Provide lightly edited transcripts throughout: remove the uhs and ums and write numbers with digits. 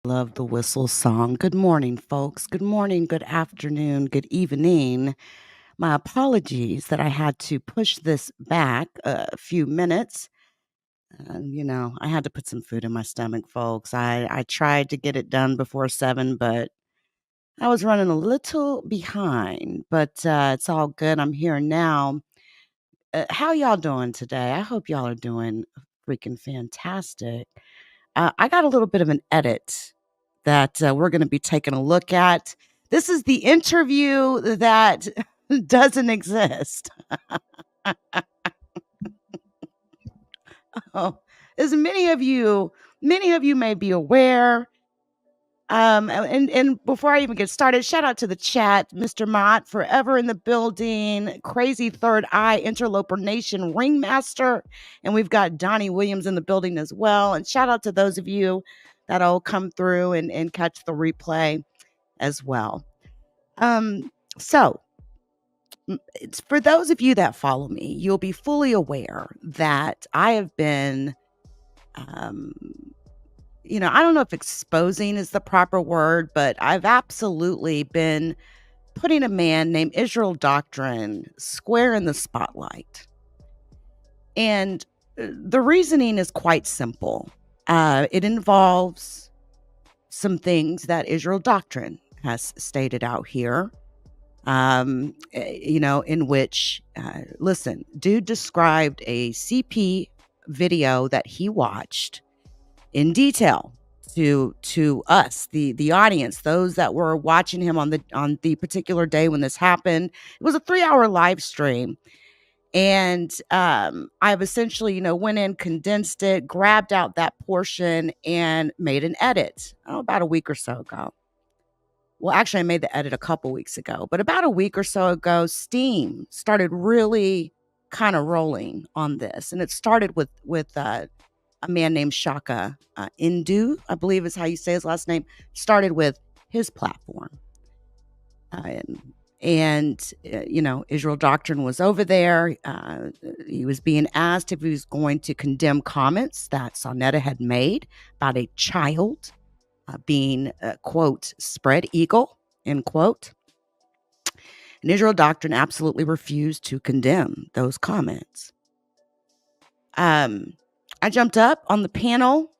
Love the whistle song. Good morning, folks. Good morning, good afternoon, good evening. My apologies that I had to push this back a few minutes. I had to put some food in my stomach, folks. I tried to get it done before 7, but I was running a little behind. But it's all good. I'm here now. How y'all doing today? I hope y'all are doing freaking fantastic. I got a little bit of an edit that we're going to be taking a look at. This is the interview that doesn't exist. Oh, as many of you may be aware. And before I even get started, shout out to the chat, Mr. Mott, forever in the building, Crazy Third Eye, Interloper Nation Ringmaster, and we've got Donnie Williams in the building as well. And shout out to those of you that'll come through and catch the replay as well. So it's for those of you that follow me, you'll be fully aware that I have been um, I don't know if exposing is the proper word, but I've absolutely been putting a man named Israel Doctrine square in the spotlight. And the reasoning is quite simple. It involves some things that Israel Doctrine has stated out here, in which, listen, dude described a CP video that he watched in detail to us, the audience, those that were watching him on the particular day when this happened. It was a 3-hour live stream. And I've essentially, went in, condensed it, grabbed out that portion, and made an edit about a week or so ago. Well, actually, I made the edit a couple weeks ago, but about a week or so ago, Steam started really kind of rolling on this, and it started with a man named Shaka Indu, I believe is how you say his last name, started with his platform. Israel Doctrine was over there. He was being asked if he was going to condemn comments that Sonetta had made about a child being, quote, spread eagle, end quote. And Israel Doctrine absolutely refused to condemn those comments. I jumped up on the panel,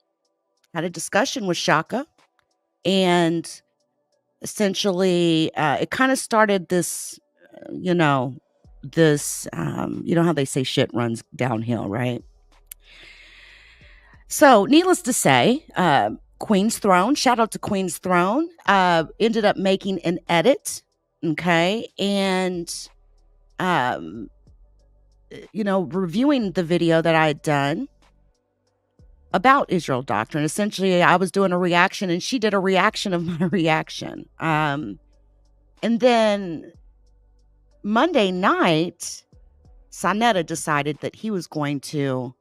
had a discussion with Shaka, and essentially it kind of started this, how they say shit runs downhill, right? So needless to say, Queen's Throne, shout out to Queen's Throne, ended up making an edit, okay? And, reviewing the video that I had done about Israel Doctrine. Essentially, I was doing a reaction and she did a reaction of my reaction. And then Monday night, Sonetta decided that he was going to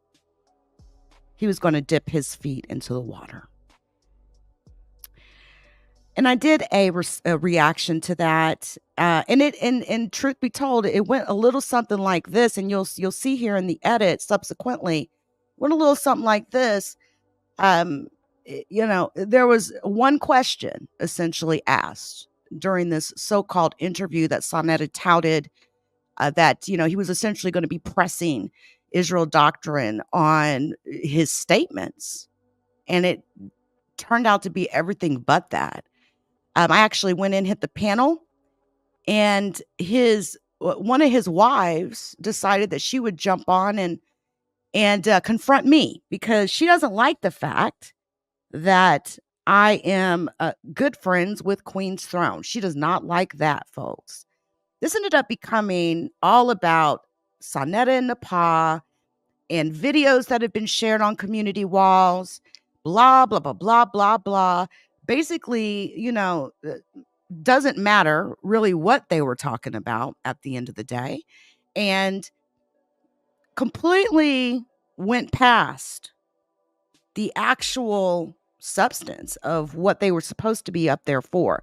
dip his feet into the water. And I did a reaction to that. And truth be told, it went a little something like this. And you'll see here in the edit subsequently, went a little something like this. There was one question essentially asked during this so-called interview that Sonetta touted, that, he was essentially going to be pressing Israel Doctrine on his statements. And it turned out to be everything but that. I actually went in, hit the panel, and one of his wives decided that she would jump on and confront me because she doesn't like the fact that I am good friends with Queen's Throne. She does not like that, folks. This ended up becoming all about Sonetta and Nepal and videos that have been shared on community walls, blah, blah, blah, blah, blah, blah. Basically, doesn't matter really what they were talking about at the end of the day. And completely went past the actual substance of what they were supposed to be up there for.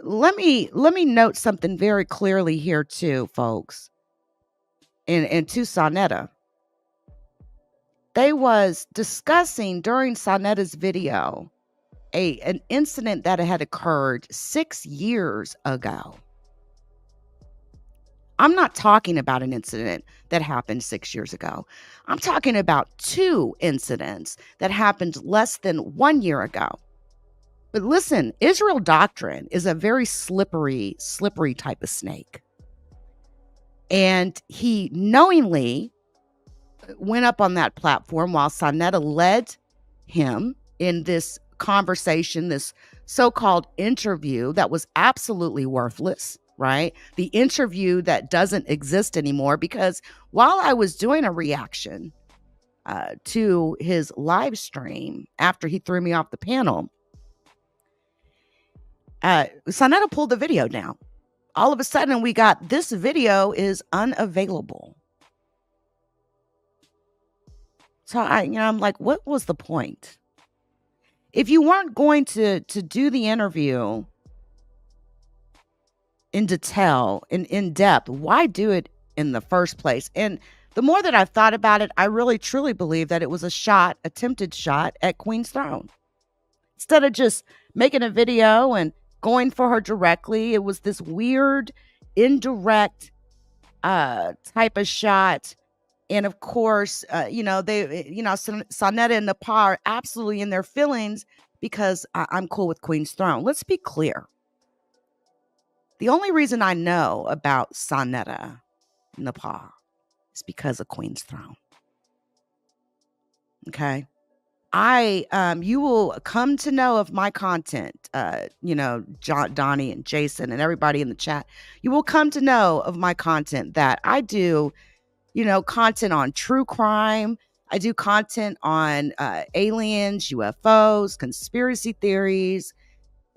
Let me note something very clearly here too, folks. And to Sonetta. They was discussing during Sonetta's video an incident that had occurred 6 years ago. I'm not talking about an incident that happened 6 years ago. I'm talking about 2 incidents that happened less than 1 year ago. But listen, Israel doctrine is a very slippery type of snake. And he knowingly went up on that platform while Sonetta led him in this conversation, this so-called interview that was absolutely worthless, right? The interview that doesn't exist anymore, because while I was doing a reaction to his live stream after he threw me off the panel, Sonetta pulled the video down. All of a sudden, we got this video is unavailable. So I'm like, what was the point? If you weren't going to do the interview in detail, in depth, why do it in the first place? And the more that I've thought about it, I really truly believe that it was attempted shot at Queen's throne. Instead of just making a video and going for her directly, it was this weird, indirect type of shot. And of course, Sonetta and Nepal are absolutely in their feelings because I'm cool with Queen's throne. Let's be clear. The only reason I know about Sonetta Nepal is because of Queen's throne. Okay. You will come to know of my content, Donnie and Jason and everybody in the chat. You will come to know of my content that I do, content on true crime. I do content on aliens, UFOs, conspiracy theories.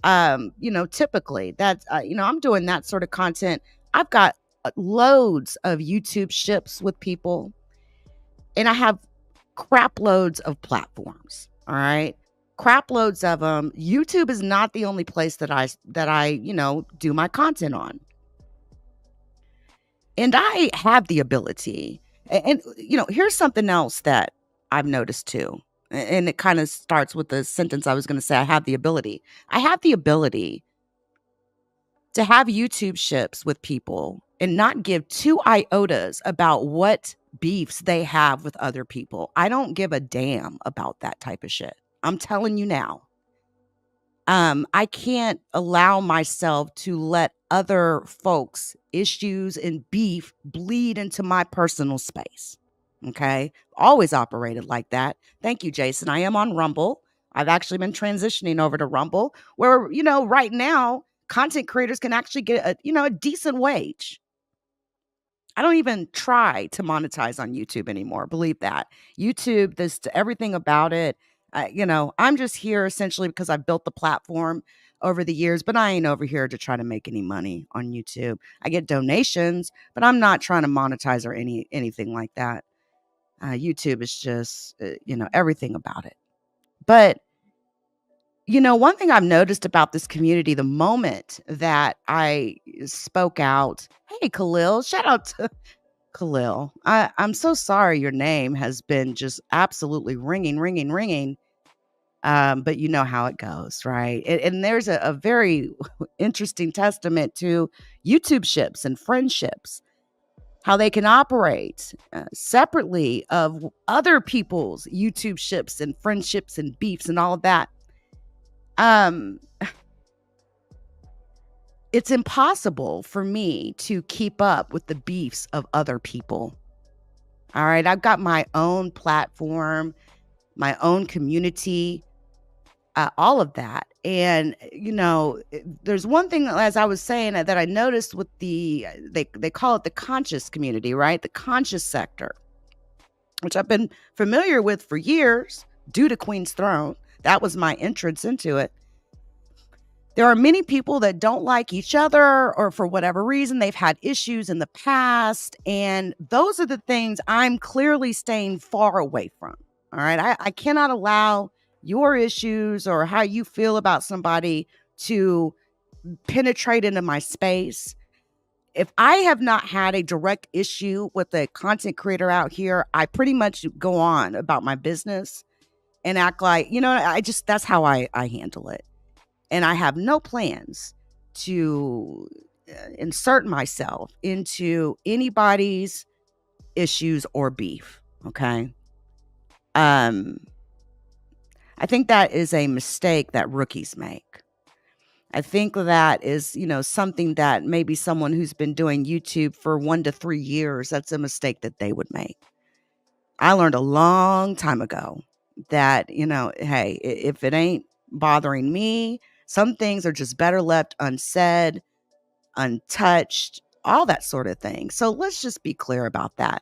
Typically that's, I'm doing that sort of content. I've got loads of YouTube ships with people, and I have crap loads of platforms. All right. Crap loads of them. YouTube is not the only place that I do my content on. And I have the ability. And here's something else that I've noticed too. And it kind of starts with the sentence I was going to say. I have the ability. I have the ability to have YouTube ships with people and not give 2 iotas about what beefs they have with other people. I don't give a damn about that type of shit. I'm telling you now. I can't allow myself to let other folks' issues and beef bleed into my personal space. Okay. Always operated like that. Thank you, Jason. I am on Rumble. I've actually been transitioning over to Rumble, where, right now, content creators can actually get a decent wage. I don't even try to monetize on YouTube anymore. Believe that. YouTube, everything about it. I'm just here essentially because I've built the platform over the years, but I ain't over here to try to make any money on YouTube. I get donations, but I'm not trying to monetize or anything like that. YouTube is just, everything about it. But, one thing I've noticed about this community, the moment that I spoke out, hey, Khalil, shout out to Khalil. I'm so sorry your name has been just absolutely ringing. But you know how it goes, right? And there's a very interesting testament to YouTube ships and friendships, how they can operate separately of other people's YouTube ships and friendships and beefs and all of that. It's impossible for me to keep up with the beefs of other people. All right. I've got my own platform, my own community, all of that. And, there's one thing, as I was saying, that I noticed with they call it the conscious community, right? The conscious sector, which I've been familiar with for years due to Queen's Throne. That was my entrance into it. There are many people that don't like each other, or for whatever reason, they've had issues in the past. And those are the things I'm clearly staying far away from. All right. I cannot allow your issues or how you feel about somebody to penetrate into my space. If I have not had a direct issue with a content creator out here, I pretty much go on about my business. and act like, that's how I handle it. And I have no plans to insert myself into anybody's issues or beef. Okay. Um, I think that is a mistake that rookies make. I think that is, something that maybe someone who's been doing YouTube for 1 to 3 years, that's a mistake that they would make. I learned a long time ago that, hey, if it ain't bothering me, some things are just better left unsaid, untouched, all that sort of thing. So let's just be clear about that.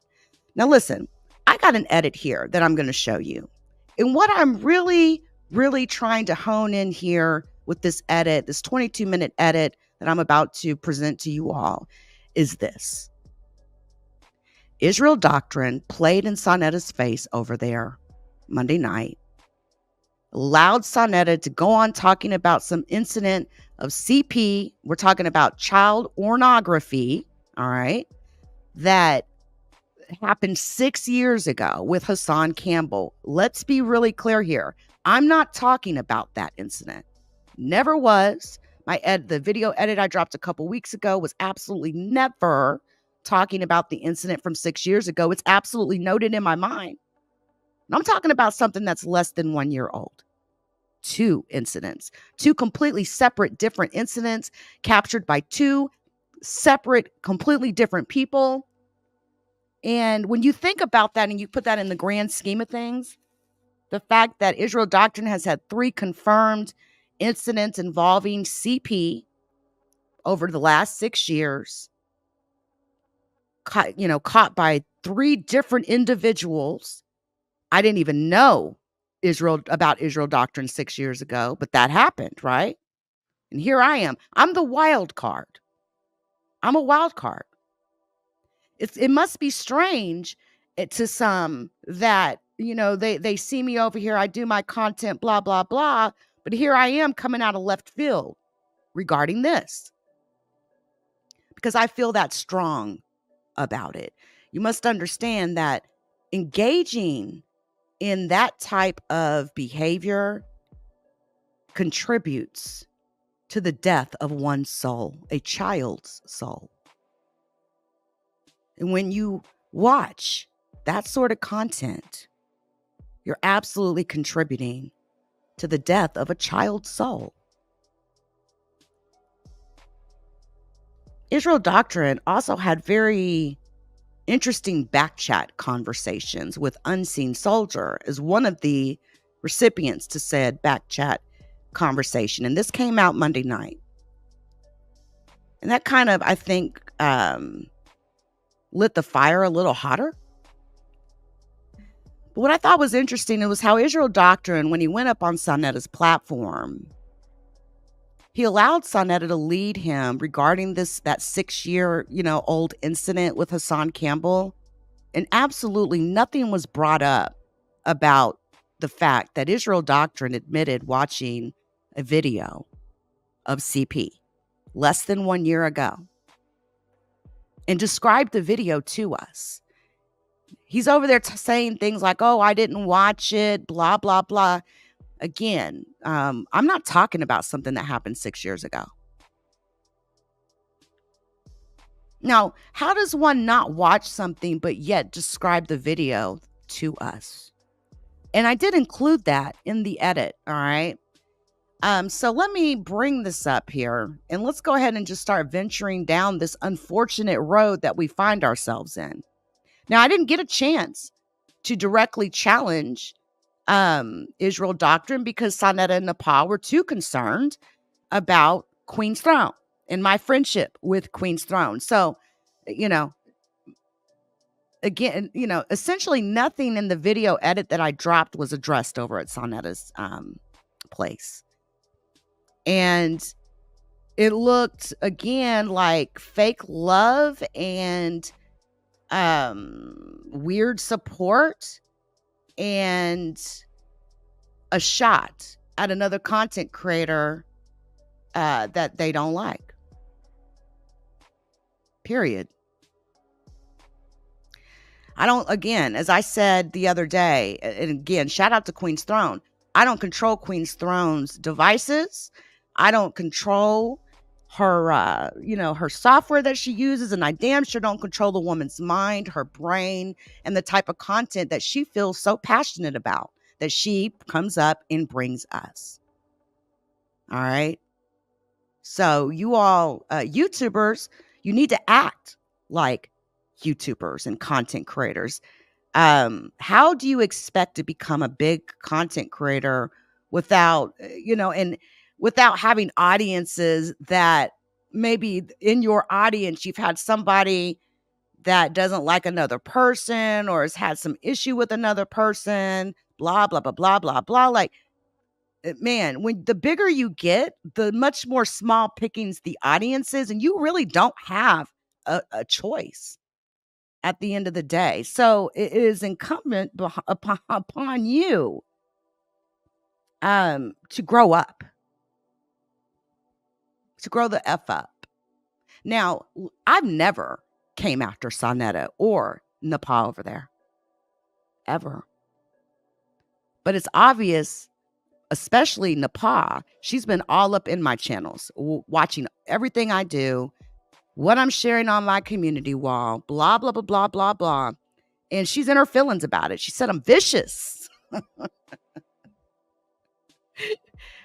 Now, listen, I got an edit here that I'm going to show you. And what I'm really, really trying to hone in here with this edit, this 22-minute edit that I'm about to present to you all, is this. Israel Doctrine played in Sonetta's face over there Monday night, allowed Sonetta to go on talking about some incident of CP. We're talking about child pornography, all right, that happened 6 years ago with Hassan Campbell. Let's be really clear here. I'm not talking about that incident. Never was. The video edit I dropped a couple weeks ago was absolutely never talking about the incident from 6 years ago. It's absolutely noted in my mind. And I'm talking about something that's less than 1 year old. 2 incidents, 2 completely separate, different incidents captured by 2 separate, completely different people. And when you think about that and you put that in the grand scheme of things, the fact that Israel Doctrine has had 3 confirmed incidents involving CP over the last 6 years, caught by 3 different individuals. I didn't even know about Israel Doctrine 6 years ago, but that happened, right? And here I am. I'm the wild card. I'm a wild card. It must be strange to some that, they see me over here. I do my content, blah, blah, blah. But here I am coming out of left field regarding this because I feel that strong about it. You must understand that engaging in that type of behavior contributes to the death of one's soul, a child's soul. And when you watch that sort of content, you're absolutely contributing to the death of a child's soul. Israel Doctrine also had very interesting backchat conversations with Unseen Soldier as one of the recipients to said backchat conversation. And this came out Monday night. And that kind of, I think, lit the fire a little hotter. But what I thought was interesting, it was how Israel Doctrine, when he went up on Sonetta's platform, he allowed Sonetta to lead him regarding that 6-year, old incident with Hassan Campbell. And absolutely nothing was brought up about the fact that Israel Doctrine admitted watching a video of CP less than 1 year ago and described the video to us. He's over there saying things like, oh, I didn't watch it, blah, blah, blah. Again, I'm not talking about something that happened 6 years ago. Now, how does one not watch something but yet describe the video to us? And I did include that in the edit, all right? So let me bring this up here, and let's go ahead and just start venturing down this unfortunate road that we find ourselves in. Now, I didn't get a chance to directly challenge Israel Doctrine because Sonetta and Nepal were too concerned about Queen's Throne and my friendship with Queen's Throne. So, again, essentially nothing in the video edit that I dropped was addressed over at Sonetta's place. And it looked, again, like fake love and weird support and a shot at another content creator that they don't like. Period. I don't, again, as I said the other day, and again, shout out to Queen's Throne. I don't control Queen's Throne's devices. I don't control her, her software that she uses. And I damn sure don't control the woman's mind, her brain, and the type of content that she feels so passionate about that she comes up and brings us. All right. So you all, YouTubers, you need to act like YouTubers and content creators. How do you expect to become a big content creator without, and without having audiences that maybe in your audience, you've had somebody that doesn't like another person or has had some issue with another person, blah, blah, blah, blah, blah, blah. Like, man, when the bigger you get, the much more small pickings the audience is, and you really don't have a choice at the end of the day. So it is incumbent upon you to grow up, to grow the F up. Now, I've never came after Sonetta or Nepal over there, ever. But it's obvious, especially Nepal, she's been all up in my channels, watching everything I do, what I'm sharing on my community wall, blah, blah, blah, blah, blah, blah. And she's in her feelings about it. She said, I'm vicious.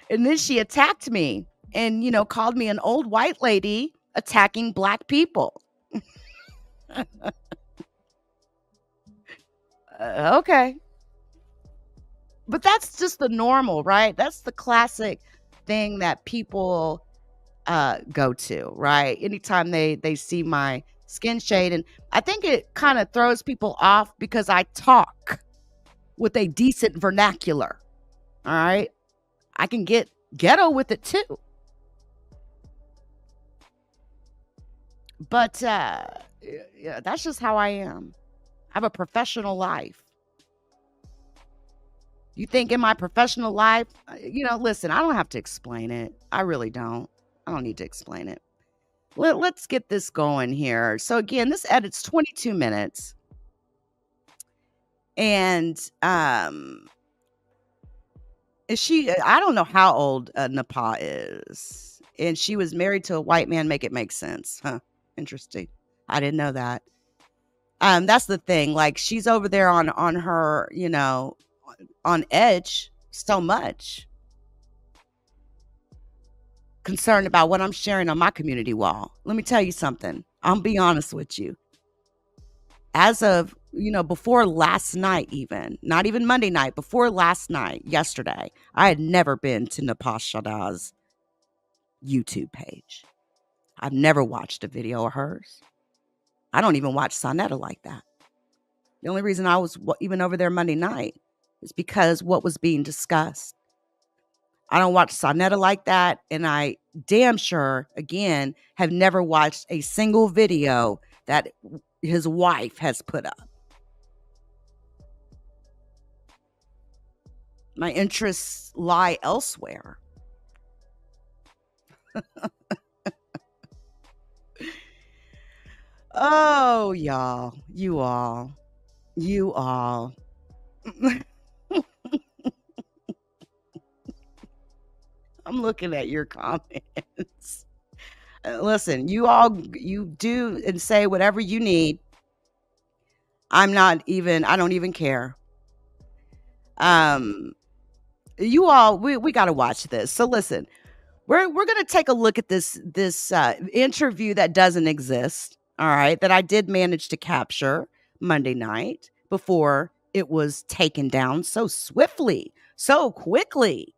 And then she attacked me and, called me an old white lady attacking Black people. Okay. But that's just the normal, right? That's the classic thing that people go to, right? Anytime they see my skin shade. And I think it kind of throws people off because I talk with a decent vernacular. All right. I can get ghetto with it too. But yeah, that's just how I am. I have a professional life. You think in my professional life, listen, I don't have to explain it. I really don't. I don't need to explain it. Let's get this going here. So again, this edit's 22 minutes. And I don't know how old Nepal is. And she was married to a white man. Make it make sense. Huh. Interesting. I didn't know that. That's the thing. Like, she's over there on her, on edge so much, concerned about what I'm sharing on my community wall. Let me tell you something. I'll be honest with you. As of, before last night, even, not even Monday night, before last night, yesterday, I had never been to Nepal Shada's YouTube page. I've never watched a video of hers. I don't even watch Sonetta like that. The only reason I was even over there Monday night is because what was being discussed. I don't watch Sonetta like that. And I damn sure, again, have never watched a single video that his wife has put up. My interests lie elsewhere. Oh, y'all, you all. I'm looking at your comments. Listen, you do and say whatever you need. I don't even care. You all, we got to watch this. So listen, we're going to take a look at this interview that doesn't exist. All right. That I did manage to capture Monday night before it was taken down so swiftly, so quickly.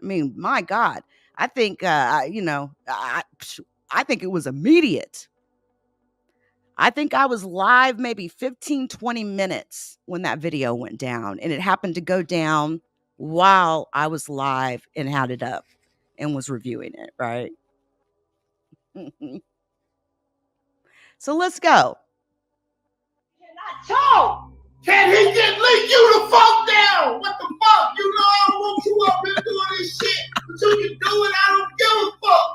I mean, my God, I think, I think it was immediate. I think I was live maybe 15, 20 minutes when that video went down, and it happened to go down while I was live and had it up and was reviewing it, right? So let's go. Talk! Can he get Leakyou the fuck down? What the fuck? You know I don't want you up here doing this shit. Until you do it, I don't give a fuck.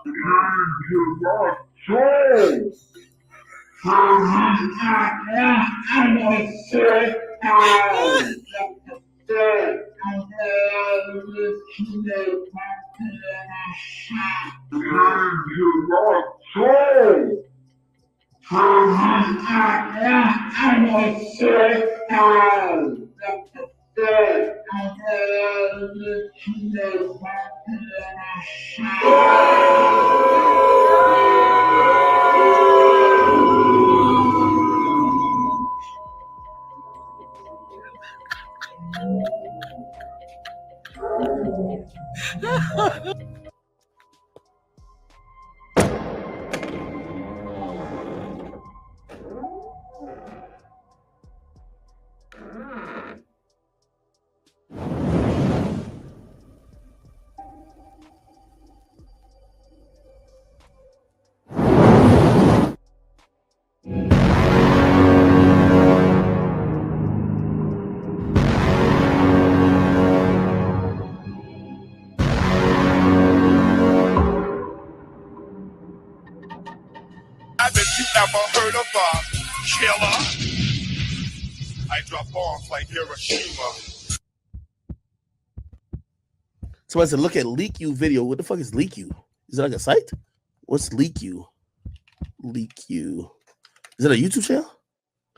I bet you ever heard of a killer. I drop bombs like Hiroshima. So I said, look at Leakyou video. What the fuck is Leakyou? Is it like a site? What's Leakyou? Leakyou. Is it a YouTube channel?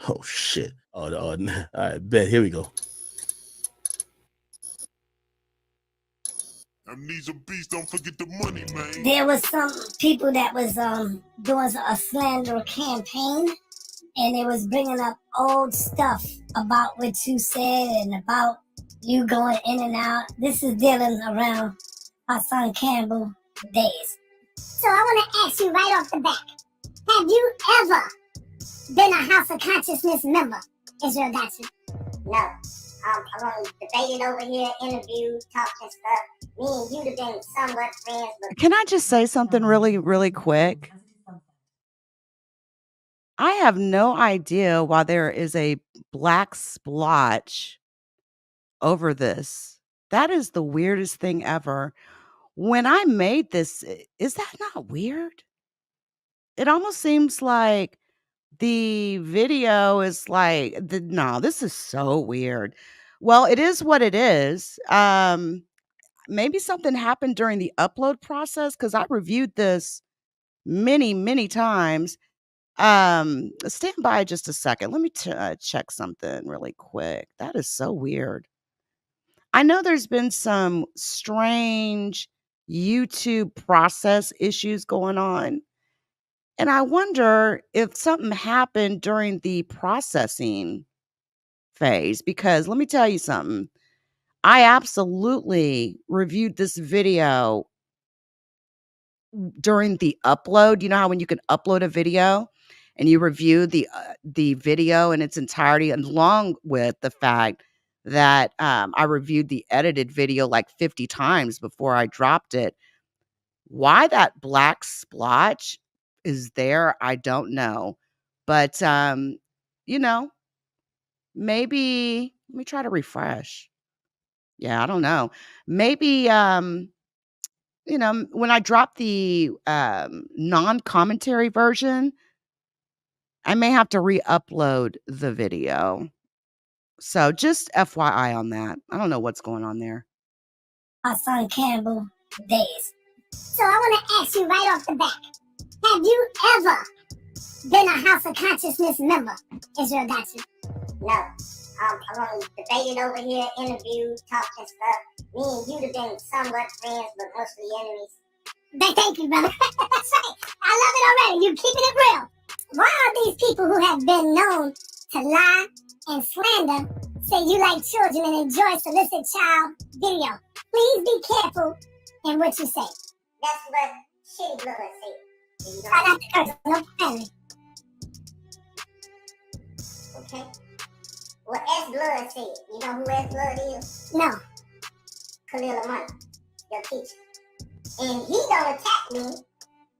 Oh shit. Oh, all right, bet. Here we go. Amnesia beast, don't forget the money, man. There was some people that was doing a slander campaign, and it was bringing up old stuff about what you said and about you going in and out. This is dealing around our son Campbell days. So I want to ask you right off the bat, have you ever been a House of Consciousness member, Israel Dotson? No. I'm on debated over here, interviewed, talking stuff. Me and you have been somewhat friends, but... Can I just say something really, really quick? I have no idea why there is a black splotch over this. That is the weirdest thing ever. When I made this, is that not weird? It almost seems like the video is like, no, this is so weird. Well, it is what it is. Maybe something happened during the upload process because I reviewed this many, many times. Stand by just a second. Let me check something really quick. That is so weird. I know there's been some strange YouTube process issues going on. And I wonder if something happened during the processing phase, because let me tell you something. I absolutely reviewed this video during the upload. You know how when you can upload a video and you review the video in its entirety, along with the fact that I reviewed the edited video like 50 times before I dropped it. Why that black splotch is there, I don't know. But maybe let me try to refresh. Yeah, I don't know. Maybe when I drop the non-commentary version, I may have to re-upload the video. So just FYI on that. I don't know what's going on there. Our son Campbell days. So I want to ask you right off the bat, have you ever been a House of Consciousness member, Israel Dotson? No. I'm on debated over here, interviewed, talking stuff. Me and you have been somewhat friends, but mostly enemies. Thank you, brother. That's right. I love it already. You're keeping it real. Why are these people who have been known to lie and slander say you like children and enjoy solicit child video? Please be careful in what you say. That's what shitty blood say. Try not to curse. No family. Okay. What S Blood said. You know who S Blood is? No. Khalil Amani, your teacher. And he don't attack me.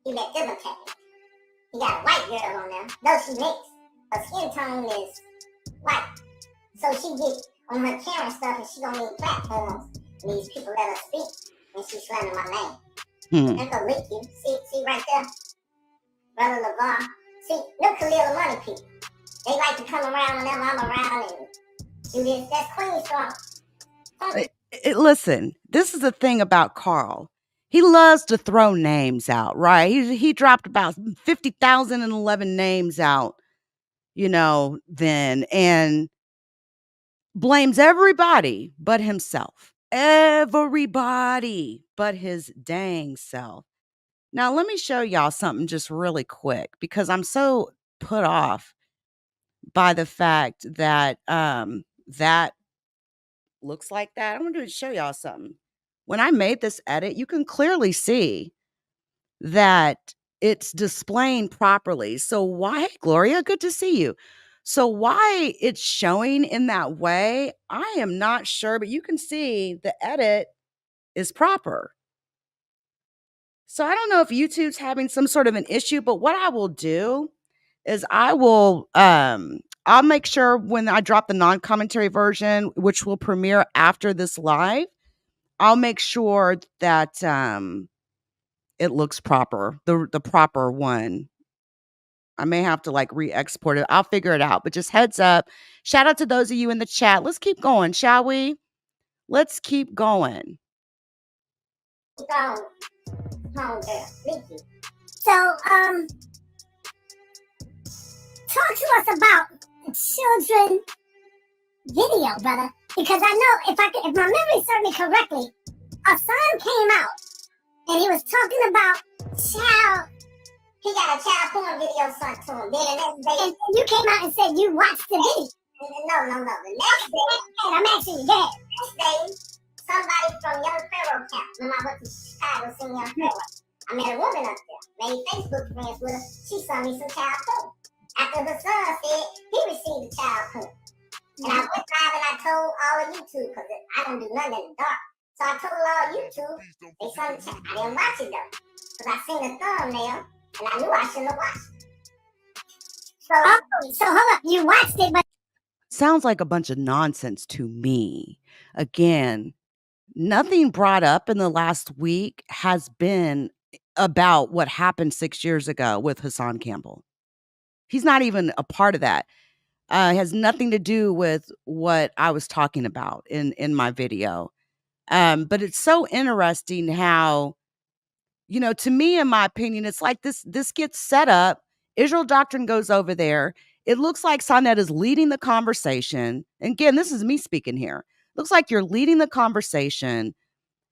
He let them attack me. He got a white girl on there. Though she mixed. Her skin tone is white. So she get on her camera stuff and she don't need platforms. And these people let her speak. And she slander my name. That's a Leakyou. See right there? Brother LeVar. See, look Khalil Amani people. They like to come around whenever I'm around and do this. That's Queen strong. Listen, this is the thing about Carl. He loves to throw names out, right? He dropped about 50,011 names out, then, and blames everybody but himself. Everybody but his dang self. Now, let me show y'all something just really quick because I'm so put off by the fact that that looks like that. I'm going to show y'all something. When I made this edit, you can clearly see that it's displaying properly. So why, Gloria, good to see you. So why it's showing in that way, I am not sure, but you can see the edit is proper. So I don't know if YouTube's having some sort of an issue, but what I will do is I'll make sure when I drop the non-commentary version, which will premiere after this live, I'll make sure that it looks proper, the proper one. I may have to like re-export it. I'll figure it out. But just heads up. Shout out to those of you in the chat. Let's keep going, shall we? Let's keep going. Home girl, Leakyou. So, talk to us about children video, brother. Because I know if my memory serves me correctly, a son came out and he was talking about child. He got a child porn video sent to him. Then the next day, and you came out and said you watched the video. No. The next day, I'm asking you, Dad. Next day, somebody from Young Pharaoh camp. Remember I went to Chicago seeing Young Pharaoh. I met a woman up there. Made Facebook friends with her. She sent me some child porn. After the son said he received the child porn. And I went live and I told all of YouTube because I don't do nothing in the dark. So I told all of YouTube, they sent the child. I didn't watch it though. Because I seen the thumbnail and I knew I shouldn't have watched it. So hold up, you watched it, but sounds like a bunch of nonsense to me. Again, nothing brought up in the last week has been about what happened 6 years ago with Hassan Campbell. He's not even a part of that. It has nothing to do with what I was talking about in my video. But it's so interesting how, to me, in my opinion, it's like this gets set up. Israel Doctrine goes over there. It looks like Sonnet is leading the conversation. And again, this is me speaking here. Looks like you're leading the conversation.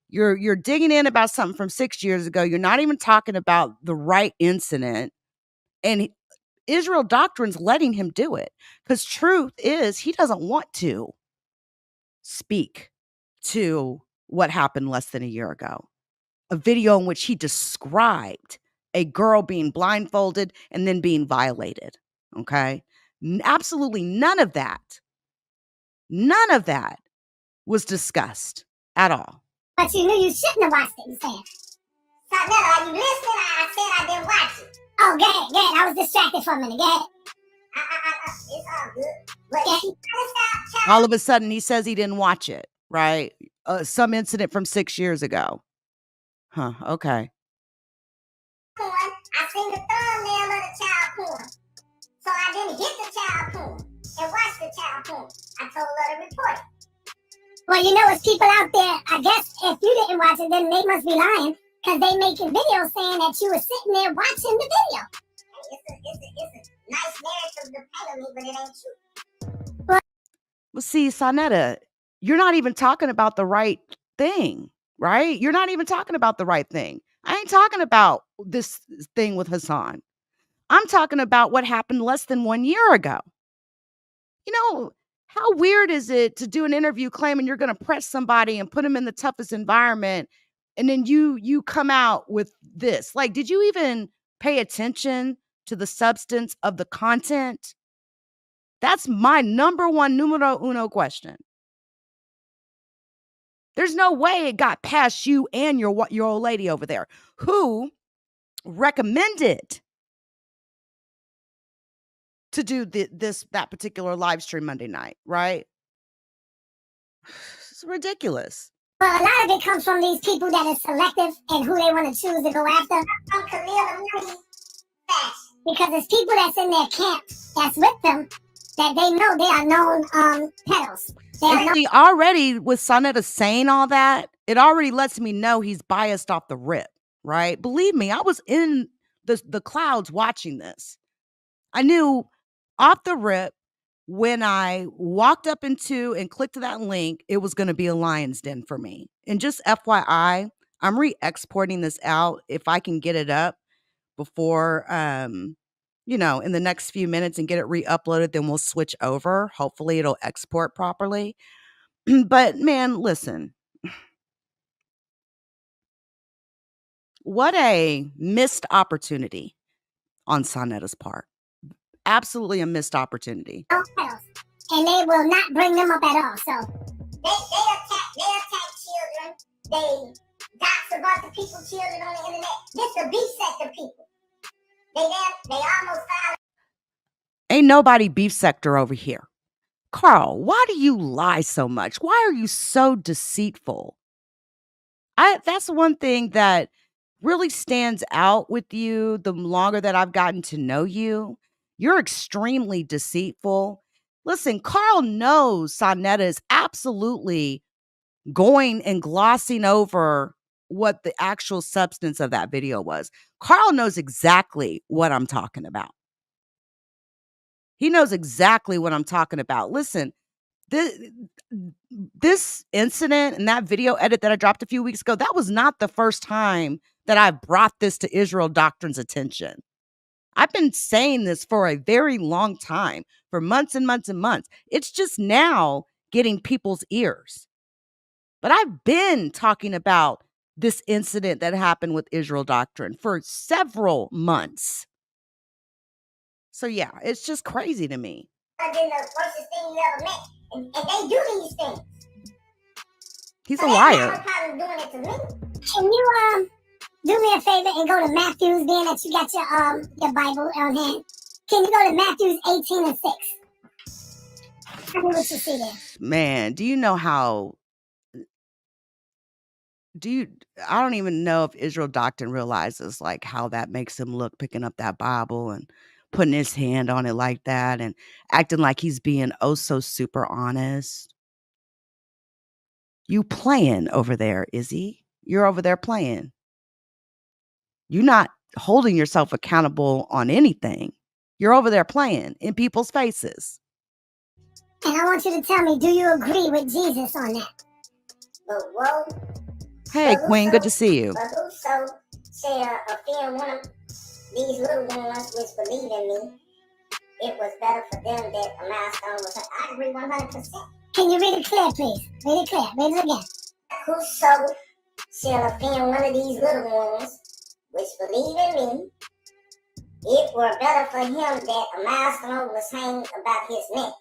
You're digging in about something from 6 years ago. You're not even talking about the right incident. And Israel Doctrine's letting him do it. Because truth is, he doesn't want to speak to what happened less than a year ago. A video in which he described a girl being blindfolded and then being violated. Okay? Absolutely none of that was discussed at all. But you knew you shouldn't have watched it, you saying. Sonetta, are you listening? I said I didn't watch it. Oh, go ahead. I was distracted for a minute. Go ahead. It's all good. But yeah. All of a sudden, he says he didn't watch it, right? Some incident from 6 years ago. Huh, okay. I seen the thumbnail of the child porn. So I didn't hit the child porn and watch the child porn. I told her to report it. Well, it's people out there, I guess if you didn't watch it, then they must be lying. Because they making videos saying that you were sitting there watching the video. It's a nice narrative to paint of me, but it ain't true. Well, see, Sonetta, you're not even talking about the right thing, right? You're not even talking about the right thing. I ain't talking about this thing with Hassan. I'm talking about what happened less than 1 year ago. How weird is it to do an interview claiming you're going to press somebody and put them in the toughest environment, and then you come out with this? Like, did you even pay attention to the substance of the content? That's my numero uno question. There's no way it got past you and your old lady over there who recommended to do that particular live stream Monday night, right? It's ridiculous. Well, a lot of it comes from these people that are selective and who they want to choose to go after. From Khalil fashion. Because it's people that's in their camp that's with them that they know they are known pedals. And see, already with Sonetta saying all that, it already lets me know he's biased off the rip, right? Believe me, I was in the clouds watching this. I knew off the rip when I walked up into and clicked that link, it was going to be a lion's den for me. And just FYI, I'm re-exporting this out if I can get it up before in the next few minutes and get it re-uploaded, then we'll switch over. Hopefully it'll export properly. But man, listen. What a missed opportunity on Sonetta's part. Absolutely a missed opportunity. And they will not bring them up at all. So they attack children. They dox a bunch of people, children on the internet. This the beef sector people. They almost filed. Ain't nobody beef sector over here. Carl, why do you lie so much? Why are you so deceitful? That's one thing that really stands out with you the longer that I've gotten to know you. You're extremely deceitful. Listen, Carl knows Sonetta is absolutely going and glossing over what the actual substance of that video was. Carl knows exactly what I'm talking about. He knows exactly what I'm talking about. Listen, this incident and that video edit that I dropped a few weeks ago, that was not the first time that I brought this to Israel Doctrine's attention. I've been saying this for a very long time, for months and months and months. It's just now getting people's ears. But I've been talking about this incident that happened with Israel Doctrine for several months. So yeah, it's just crazy to me. I've been the worstest thing you ever met. And they do these things. He's a liar. No problem doing it to me. Can you do me a favor and go to Matthews, being that you got your Bible on hand? Can you go to Matthews 18 and 6? Tell me what you see there. Man, do you know how I don't even know if Israel Doctrine realizes like how that makes him look, picking up that Bible and putting his hand on it like that and acting like he's being oh so super honest. You playing over there, Izzy. You're over there playing. You're not holding yourself accountable on anything. You're over there playing in people's faces. And I want you to tell me, do you agree with Jesus on that? But whoa. Hey, Queen, good to see you. But whoso shall offend one of these little ones which believe in me, it was better for them that a milestone was. I agree 100%. Can you read it clear, please? Read it clear. Read it again. Whoso shall offend one of these little ones which believe in me, it were better for him that a milestone was hanged about his neck,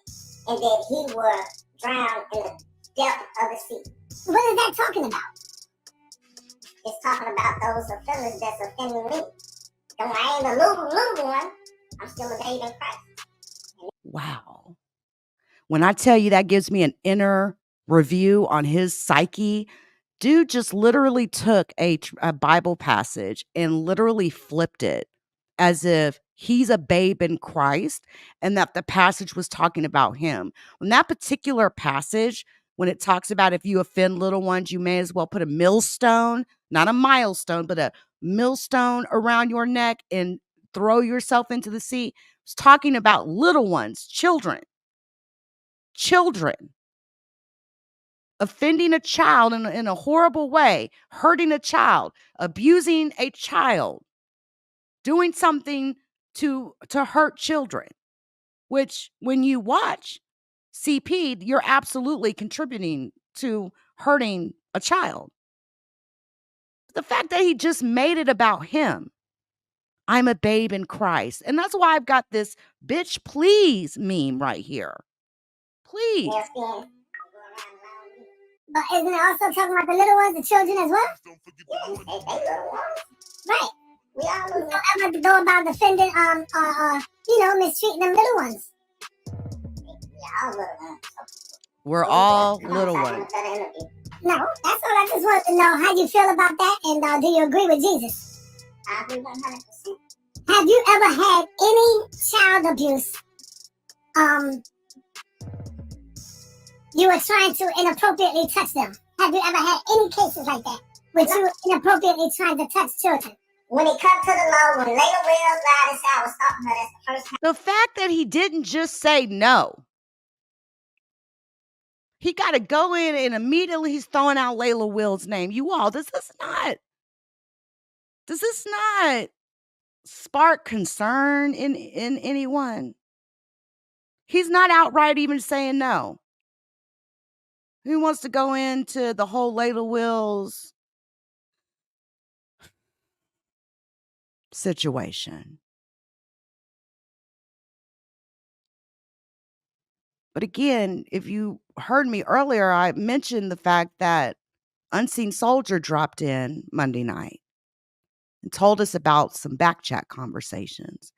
and that he were drowned in the depth of the sea. What is that talking about? It's talking about those offenders that's offending me. And I ain't a little one. I'm still a babe in Christ. Wow. When I tell you that gives me an inner review on his psyche, dude just literally took a Bible passage and literally flipped it as if he's a babe in Christ and that the passage was talking about him. When that particular passage, when it talks about if you offend little ones, you may as well put a millstone, not a milestone, but a millstone around your neck and throw yourself into the sea. It's talking about little ones, children. Offending a child in a horrible way, hurting a child, abusing a child, doing something to hurt children, which when you watch CP, you're absolutely contributing to hurting a child. The fact that he just made it about him. I'm a babe in Christ. And that's why I've got this bitch please meme right here. Please. Yes, but isn't it also talking about the little ones, the children as well? Yes, they little ones. Right. We all don't ever go about defending, mistreating them little ones. We all little ones. We're all little ones. No, that's all. I just want to know how you feel about that, and do you agree with Jesus? I agree 100%. Have you ever had any child abuse you were trying to inappropriately touch them. Have you ever had any cases like that? With you inappropriately trying to touch children? When it comes to the law, when Layla Wells lied and said I was stalking her, that's the first time. The fact that he didn't just say no. He got to go in and immediately he's throwing out Layla Will's name. You all, does this not spark concern in anyone? He's not outright even saying no. He wants to go into the whole Layla Wills situation. But again, if you heard me earlier, I mentioned the fact that Unseen Soldier dropped in Monday night and told us about some back chat conversations.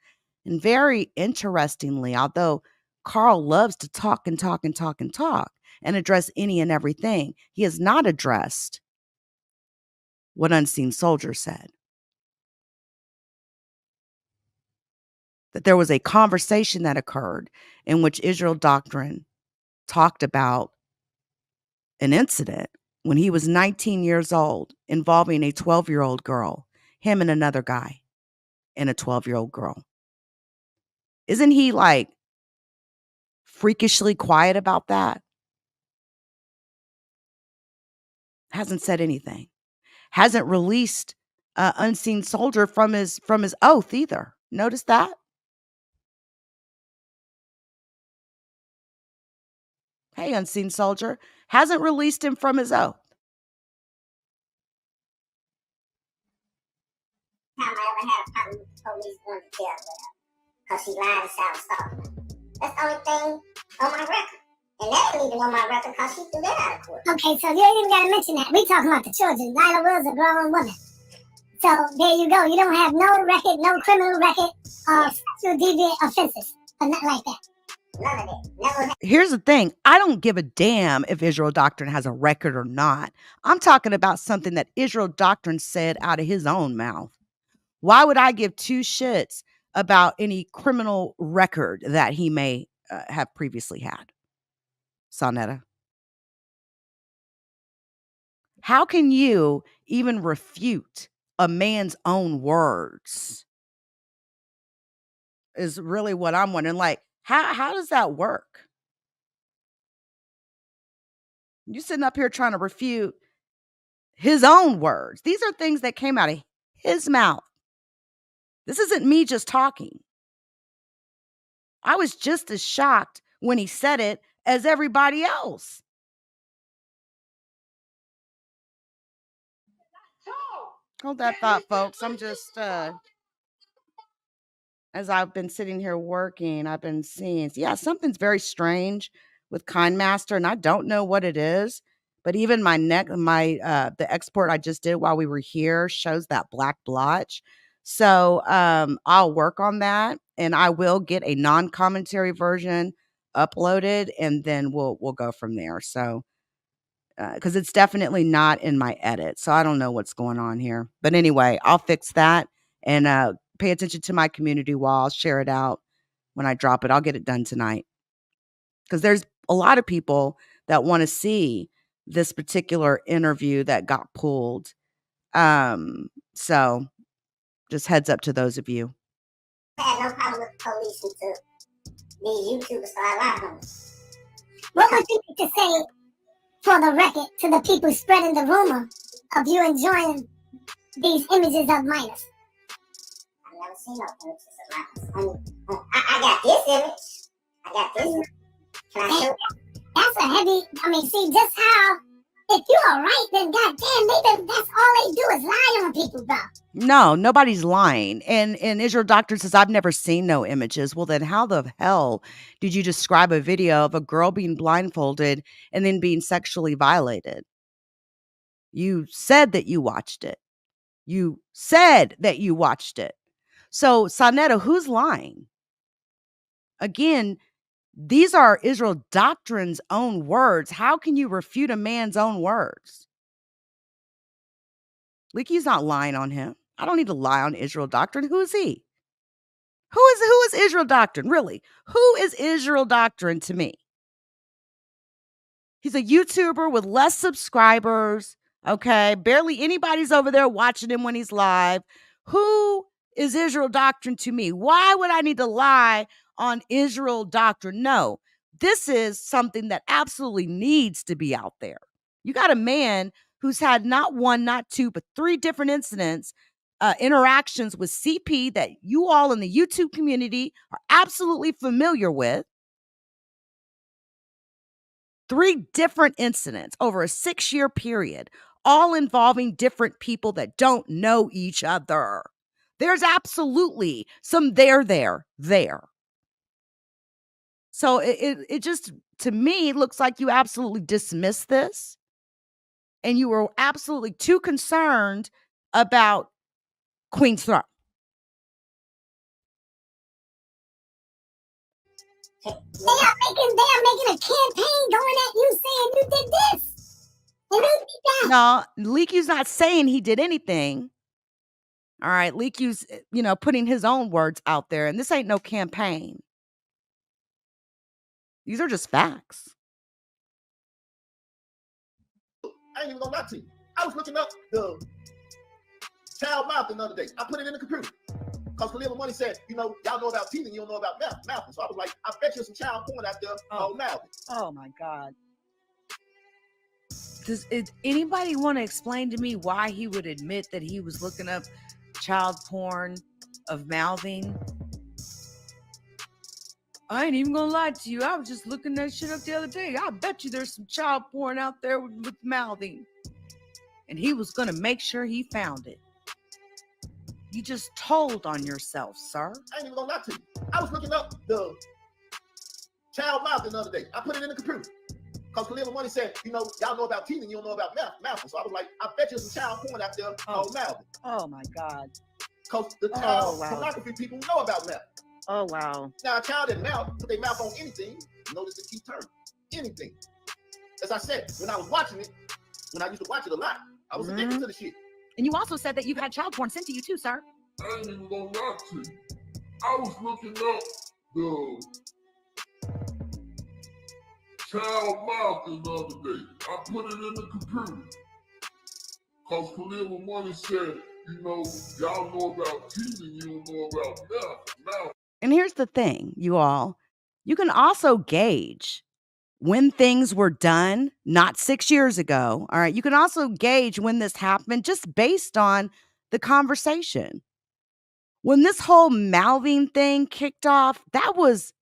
And very interestingly, although Carl loves to talk and talk and talk and talk and address any and everything, he has not addressed what Unseen Soldier said. That there was a conversation that occurred in which Israel Doctrine talked about an incident when he was 19 years old involving a 12-year-old girl, him and another guy, and a 12-year-old girl. Isn't he like freakishly quiet about that? Hasn't said anything. Hasn't released Unseen Soldier from his oath either. Notice that? Hey, Unseen Soldier. Hasn't released him from his oath. Time I ever had a problem with the police going to jail with her. Because she lied and said I was stalking her. That's the only thing on my record. And that ain't even on my record because she threw that out of court. Okay, so you ain't even got to mention that. We talking about the children. Layla Will's a grown woman. So there you go. You don't have no record, no criminal record of sexual deviant offenses or nothing like that. None of that. Never. Here's the thing. I don't give a damn if Israel Doctrine has a record or not. I'm talking about something that Israel Doctrine said out of his own mouth. Why would I give two shits about any criminal record that he may have previously had? Sonetta. How can you even refute a man's own words? Is really what I'm wondering. Like, how does that work? You sitting up here trying to refute his own words. These are things that came out of his mouth. This isn't me just talking. I was just as shocked when he said it as everybody else. Hold that thought, folks. I'm just, as I've been sitting here working, I've been seeing, yeah, something's very strange with KindMaster, and I don't know what it is. But even the export I just did while we were here shows that black blotch. So I'll work on that, and I will get a non-commentary version uploaded, and then we'll go from there. So because it's definitely not in my edit, so I don't know what's going on here. But anyway, I'll fix that and pay attention to my community wall. I'll share it out when I drop it. I'll get it done tonight because there's a lot of people that want to see this particular interview that got pulled. So just heads up to those of you. I had no problem with the police until these YouTubers started lying on me. What would you need to say for the record to the people spreading the rumor of you enjoying these images of minors? I've never seen no images of minors. I got this image. I got this image. Can I show you? That's a heavy, see, just how, if you are right, then goddamn, maybe that's all they do is lie on people, bro. No, nobody's lying. And Israel Doctor says, I've never seen no images. Well, then how the hell did you describe a video of a girl being blindfolded and then being sexually violated? You said that you watched it. You said that you watched it. So, Sonetta, who's lying? Again, these are Israel Doctrine's own words. How can you refute a man's own words? Leakyou's not lying on him. I don't need to lie on Israel Doctrine. Who is he? Who is Israel Doctrine? Really? Who is Israel Doctrine to me? He's a YouTuber with less subscribers. Okay. Barely anybody's over there watching him when he's live. Who is Israel Doctrine to me? Why would I need to lie on Israel Doctrine? No, this is something that absolutely needs to be out there. You got a man who's had not one, not two, but 3 different incidents, interactions with CP that you all in the YouTube community are absolutely familiar with. 3 different incidents over a 6-year period, all involving different people that don't know each other. There's absolutely some there. So it just, to me, looks like you absolutely dismiss this. And you were absolutely too concerned about Queen's throne. They are making a campaign going at you saying you did this. And you did that. No, Leakyou's not saying he did anything. All right, Leakyou's, putting his own words out there, and this ain't no campaign. These are just facts. I ain't even gonna lie to you. I was looking up the child mouthing the other day. I put it in the computer. Because Khalil Money said, y'all know about teething, you don't know about mouthing. So I was like, I bet you some child porn out there called mouthing. Oh my God. Does anybody want to explain to me why he would admit that he was looking up child porn of mouthing? I ain't even gonna lie to you. I was just looking that shit up the other day. I bet you there's some child porn out there with mouthing. And he was gonna make sure he found it. You just told on yourself, sir. I ain't even gonna lie to you. I was looking up the child mouthing the other day. I put it in the computer. Because Khalil Money said, y'all know about teething, you don't know about mouthing. So I was like, I bet you some child porn out there called mouthing. Oh my God. Because the child pornography people know about mouth. Oh wow. Now a child that put their mouth on anything, notice the key term. Anything. As I said, when I was watching it, when I used to watch it a lot, I was addicted to the shit. And you also said that you've had child porn sent to you too, sir. I ain't even gonna lie to you. I was looking up the child mouthing the other day. I put it in the computer. Because Khalil Money said, y'all know about teething, you don't know about mouth. And here's the thing, you all. You can also gauge when things were done, not 6 years ago. All right. You can also gauge when this happened just based on the conversation. When this whole mouthing thing kicked off, that was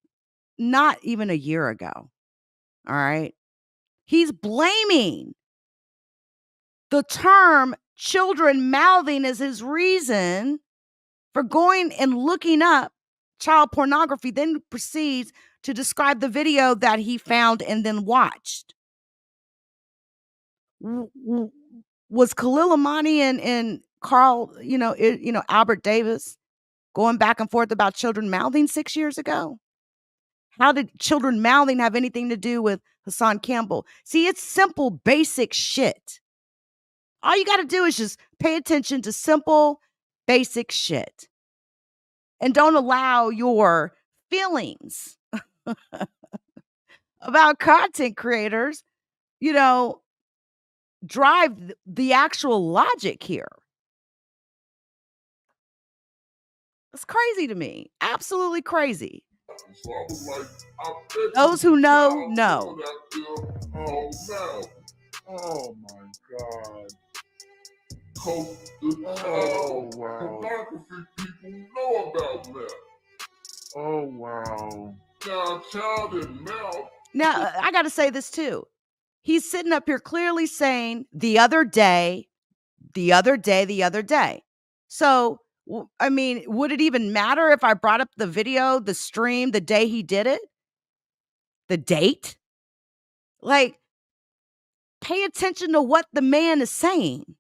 not even a year ago. All right. He's blaming the term children mouthing as his reason for going and looking up child pornography, then proceeds to describe the video that he found and then watched. Was Khalil Amani and Carl, Albert Davis going back and forth about children mouthing 6 years ago? How did children mouthing have anything to do with Hassan Campbell? See, it's simple, basic shit. All you got to do is just pay attention to simple, basic shit. And don't allow your feelings about content creators, drive the actual logic here. It's crazy to me. Absolutely crazy. So I was like, I bet Those who know, know. Oh my God. Because the child pornography people know about mouth. Oh wow. Now, child in mouth. Now, I got to say this too. He's sitting up here clearly saying the other day. So, I mean, would it even matter if I brought up the video, the stream, the day he did it? The date? Like, pay attention to what the man is saying.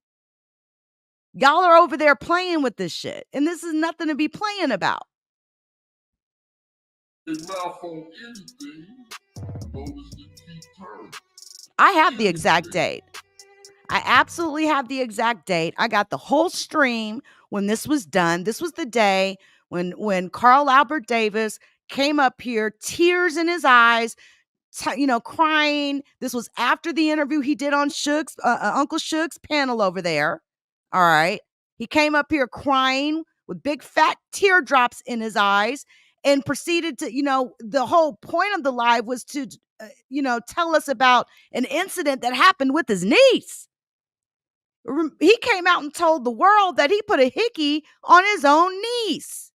Y'all are over there playing with this shit, and this is nothing to be playing about. Mouth on anything, notice the key term. I have the exact date. I absolutely have the exact date. I got the whole stream when this was done. This was the day when Carl Albert Davis came up here, tears in his eyes, crying. This was after the interview he did on Uncle Suge's panel over there. All right. He came up here crying with big fat teardrops in his eyes and proceeded to, the whole point of the live was to, tell us about an incident that happened with his niece. He came out and told the world that he put a hickey on his own niece.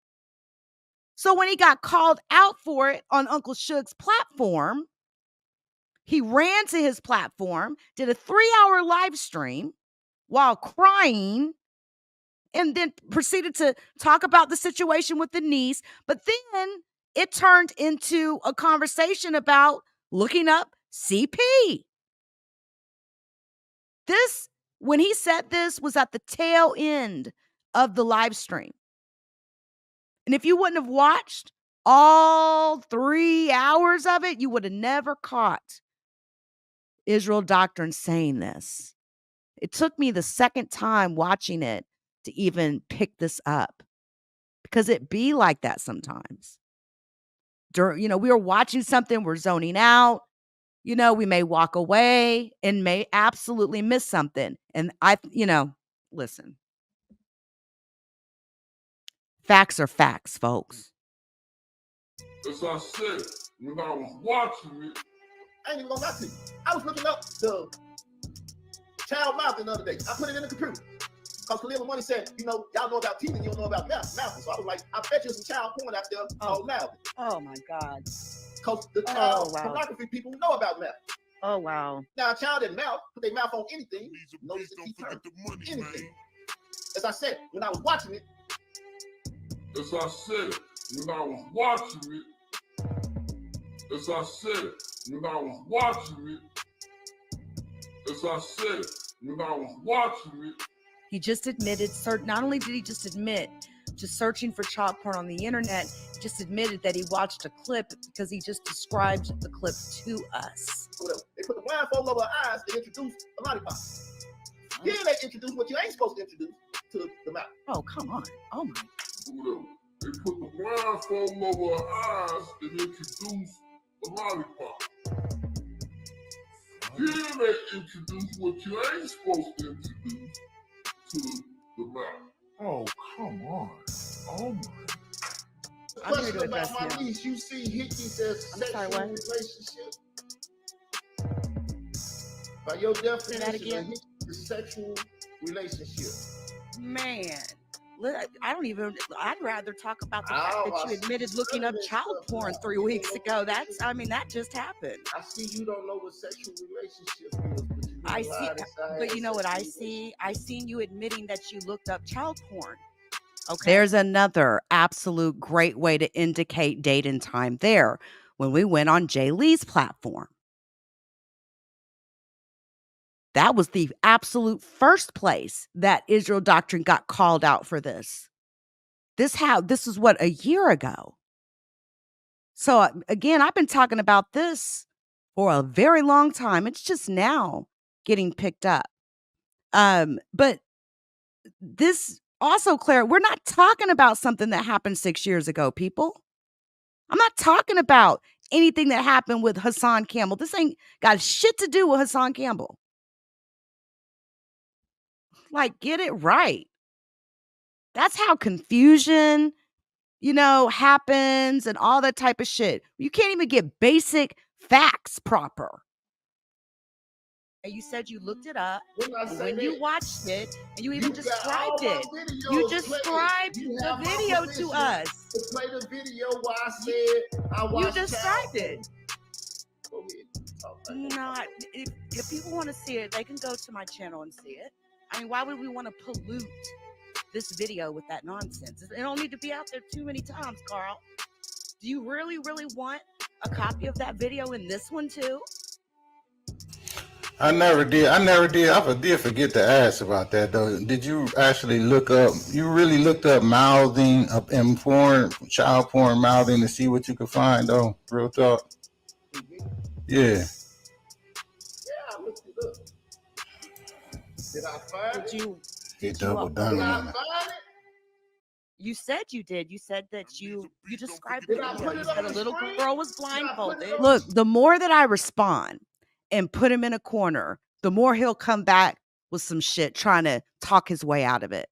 So when he got called out for it on Uncle Suge's platform, he ran to his platform, did a 3-hour live stream while crying, and then proceeded to talk about the situation with the niece. But then it turned into a conversation about looking up CP. When he said this, was at the tail end of the live stream. And if you wouldn't have watched all 3 hours of it, you would have never caught Israel Doctrine saying this. It took me the second time watching it to even pick this up, because it be like that sometimes. We were watching something, we're zoning out, we may walk away and may absolutely miss something. And listen, facts are facts, folks. As I said, when I was watching it, I ain't even gonna lie to you. I was looking up the child mouthing the other day. I put it in the computer. Because Khalil Money said, y'all know about teething, you don't know about mouthing. So I was like, I bet you some child porn out there called mouthing. Oh my God. Because the child pornography people know about mouth. Oh wow. Now a child in mouth, put their mouth on anything, notice the key term. Anything. As I said, when I was watching it. As I said, when I was watching it. As I said, when I was watching it. As I said, when I was watching it. He just admitted, not only did he just admit to searching for child porn on the internet, he just admitted that he watched a clip because he just described the clip to us. They put the blindfold over her eyes to introduce a lollipop. Then they introduce what you ain't supposed to introduce to the mouth. Oh, come on. Oh my. They put the blindfold over her eyes and introduce a lollipop. Then they introduce what you ain't supposed to introduce to the mouth. Oh, come on. Oh my. The question about my niece, you see hickeys as sexual relationship? By your definition, a hickey is sexual relationship. Man, I'd rather talk about the fact that you admitted looking up child porn 3 weeks ago. That just happened. I see you don't know what sexual relationship is. I see, but you know what I see? I seen you admitting that you looked up child porn. Okay. There's another absolute great way to indicate date and time there. When we went on Jay Lee's platform. That was the absolute first place that Israel Doctrine got called out for this. This was what, a year ago. So again, I've been talking about this for a very long time. It's just now getting picked up. But this also, Claire, we're not talking about something that happened 6 years ago, people. I'm not talking about anything that happened with Hassan Campbell. This ain't got shit to do with Hassan Campbell. Like, get it right. That's how confusion, happens and all that type of shit. You can't even get basic facts proper. And you said you looked it up, and when you watched it, and you even described it. You described the video to us. Play the video where I said I watched. You described it. Go ahead. No, if people want to see it, they can go to my channel and see it. I mean, why would we want to pollute this video with that nonsense? It don't need to be out there too many times, Carl. Do you really, really want a copy of that video in this one too? I never did. I did forget to ask about that though. Did you actually look up? You really looked up mouthing and porn, child porn mouthing to see what you could find though? Real talk. Yeah. Yeah, I looked it up. Did I find it? He double down Did I on it. find it? You said you did. You said that you described Did the I video. put You it said on a the little screen? girl was Did I put it blindfolded. on Look, the more that I respond and put him in a corner, the more he'll come back with some shit trying to talk his way out of it.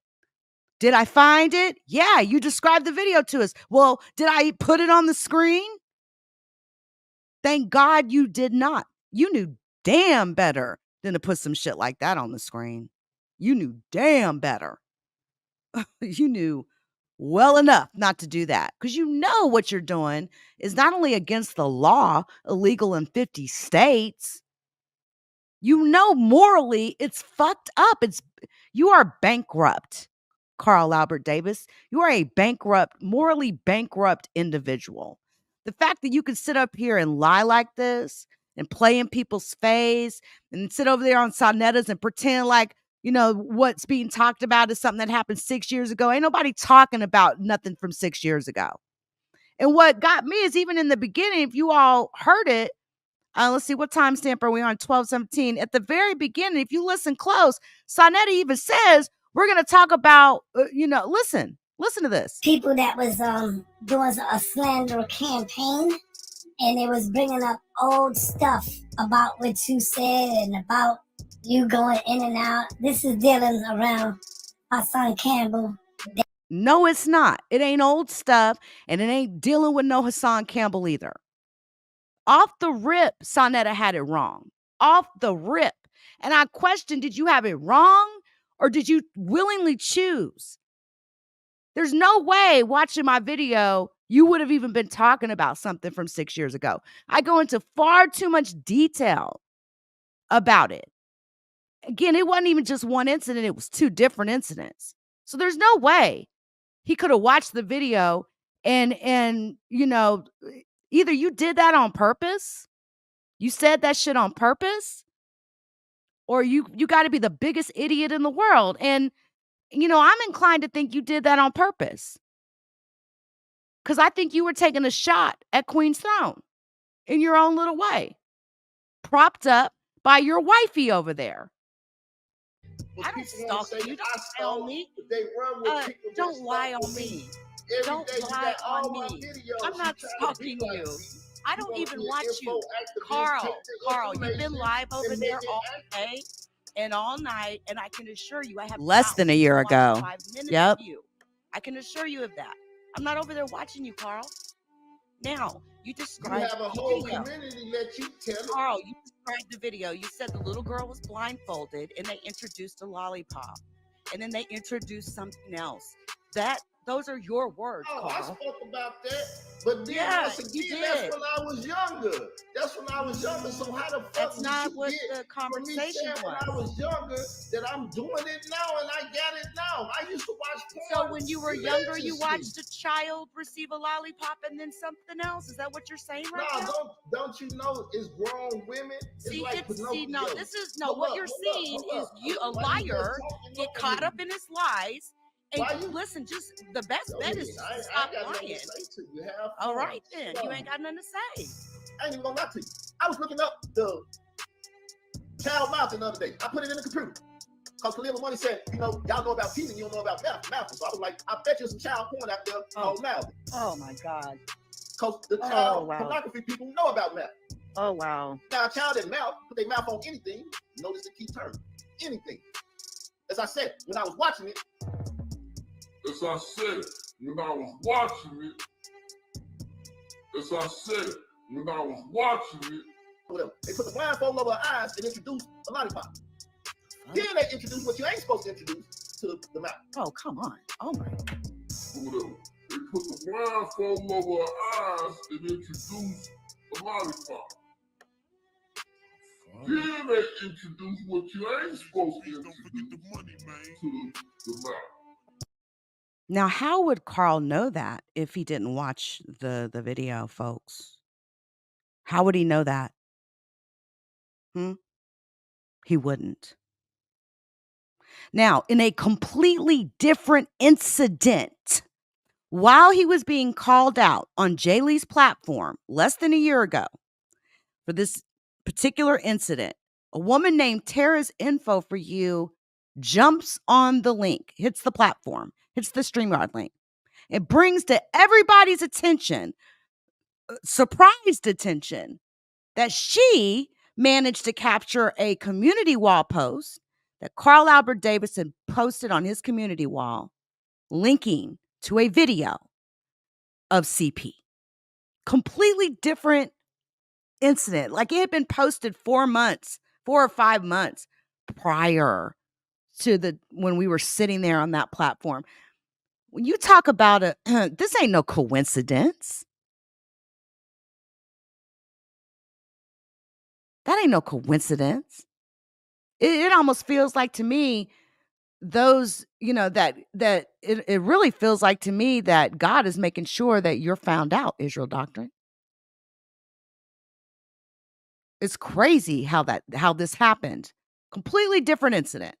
Did I find it? Yeah, you described the video to us. Well, did I put it on the screen? Thank God you did not. You knew damn better than to put some shit like that on the screen. You knew damn better. You knew well enough not to do that because you know what you're doing is not only against the law, illegal in 50 states. You know morally it's fucked up. You are bankrupt, Carl Albert Davis. You are a bankrupt, morally bankrupt individual. The fact that you can sit up here and lie like this and play in people's face and sit over there on Sonnetta's and pretend like, what's being talked about is something that happened 6 years ago. Ain't nobody talking about nothing from 6 years ago. And what got me is even in the beginning, if you all heard it, let's see, what timestamp are we on? 12:17. At the very beginning, if you listen close, Sonnetta even says, we're going to talk about, listen to this. People that was doing a slander campaign, and it was bringing up old stuff about what you said and about you going in and out. This is dealing around Hassan Campbell. No, it's not. It ain't old stuff, and it ain't dealing with no Hassan Campbell either. Off the rip, Sonnetta had it wrong. Off the rip. And I question, did you have it wrong or did you willingly choose? There's no way watching my video, you would have even been talking about something from 6 years ago. I go into far too much detail about it. Again, it wasn't even just one incident, it was 2 different incidents. So there's no way he could have watched the video and either you did that on purpose, you said that shit on purpose, or you got to be the biggest idiot in the world. And I'm inclined to think you did that on purpose. Cuz I think you were taking a shot at Queen's Throne in your own little way, propped up by your wifey over there. I don't stalk you. Don't lie on me. They run with people Don't lie on me. Don't lie on me. I'm not stalking you. I don't even watch you. Carl, you've been live over there all day and all night, and I can assure you I have less than a year ago. 5 minutes of you. I can assure you of that. I'm not over there watching you, Carl. Now, you described you have a whole community that you tell it. Carl, you described the video. You said the little girl was blindfolded and they introduced a lollipop. And then they introduced something else. Those are your words, Carl. I spoke about that. But then once again, that's when I was younger. So how the fuck that's not what the conversation was. When I was younger, that I'm doing it now and I got it now. I used to watch porn. So when you were younger, you watched a child receive a lollipop and then something else. Is that what you're saying right now? No, don't you know it's grown women? What you're seeing is you, a liar, get caught up in his lies. And listen, just the best bet is to stop lying. All right, then. You ain't got nothing to say. I ain't even gonna lie to you. I was looking up the child mouthing the other day. I put it in the computer. Because Khalil Money said, y'all know about teething, you don't know about mouthing. So I was like, I bet you some child porn out there called mouthing. Oh, my God. Because the child pornography people know about mouth. Oh, wow. Now, a child that put their mouth on anything, notice the key term, anything. As I said, when I was watching it, whatever. They put the blindfold over her eyes and introduced a lollipop. Then they introduce what you ain't supposed to introduce to the mouth. Oh, come on. Oh, my God. Whatever. They put the blindfold over her eyes and introduced a lollipop. Then they introduce what you ain't supposed to introduce to the mouth. Now, how would Carl know that if he didn't watch the video, folks? How would he know that? He wouldn't. Now, in a completely different incident, while he was being called out on Jay Lee's platform less than a year ago for this particular incident, a woman named Tara's Info for You jumps on the link, hits the platform, hits the StreamYard link. It brings to everybody's attention, surprised attention, that she managed to capture a community wall post that Carl Albert Davidson posted on his community wall, linking to a video of CP. Completely different incident. Like it had been posted 4 or 5 months prior to when we were sitting there on that platform. When you talk about this ain't no coincidence. That ain't no coincidence. It almost feels like to me those, that it really feels like to me that God is making sure that you're found out, Israel Doctrine. It's crazy how this happened. Completely different incident.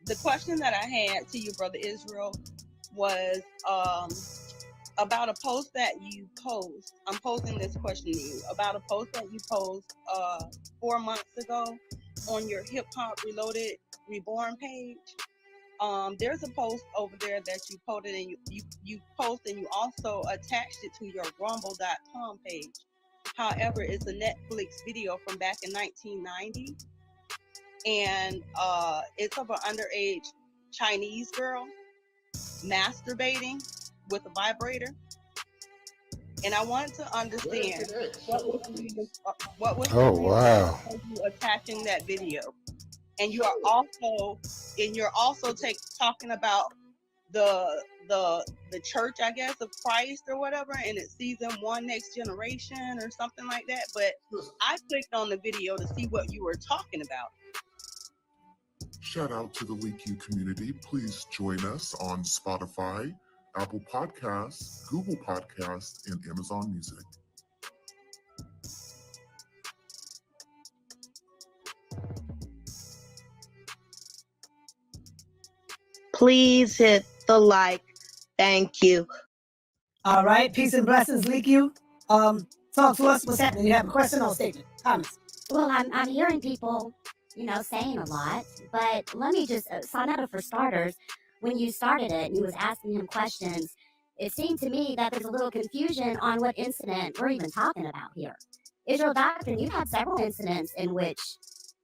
The question that I had to you, Brother Israel, was about a post that you post. I'm posing this question to you about a post that you post 4 months ago on your Hip Hop Reloaded Reborn page. There's a post over there that you posted, and you post, and you also attached it to your rumble.com page. However, it's a Netflix video from back in 1990, and it's of an underage Chinese girl masturbating with a vibrator. And I wanted to understand what was Oh, wow. you attaching that video. And you're also talking about the church, I guess, of Christ or whatever, and it's season 1 Next Generation or something like that. But I clicked on the video to see what you were talking about. Shout out to the Leakyou community. Please join us on Spotify, Apple Podcasts, Google Podcasts, and Amazon Music. Please hit the like. Thank you. All right. Peace and blessings, Leakyou. Talk to us. What's happening? You have a question or statement? Comments? Well, I'm hearing people, saying a lot, but let me just, Sonetta, for starters, when you started it and you was asking him questions, it seemed to me that there's a little confusion on what incident we're even talking about here. Israel Doctrine, you've had several incidents in which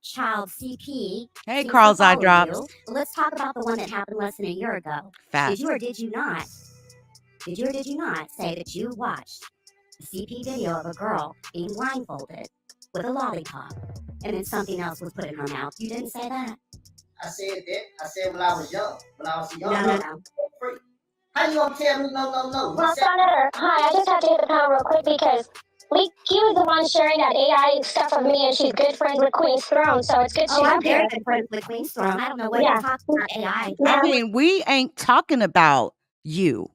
child CP. Hey, Carl's eye drops. Let's talk about the one that happened less than a year ago. Fast. Did you or did you not say that you watched a CP video of a girl being blindfolded with a lollipop and then something else was put in her mouth? You didn't say that? I said that. I said when I was young. When I was young. No. How you gonna tell me no? Well, Senator, hi, I just have to hit the panel real quick because Leakyou is the one sharing that AI stuff of me, and she's good friends with Queen's Throne, so it's good she's I'm up here. very good friends with Queen's Throne. I don't know what you're talking about AI. I mean, we ain't talking about you.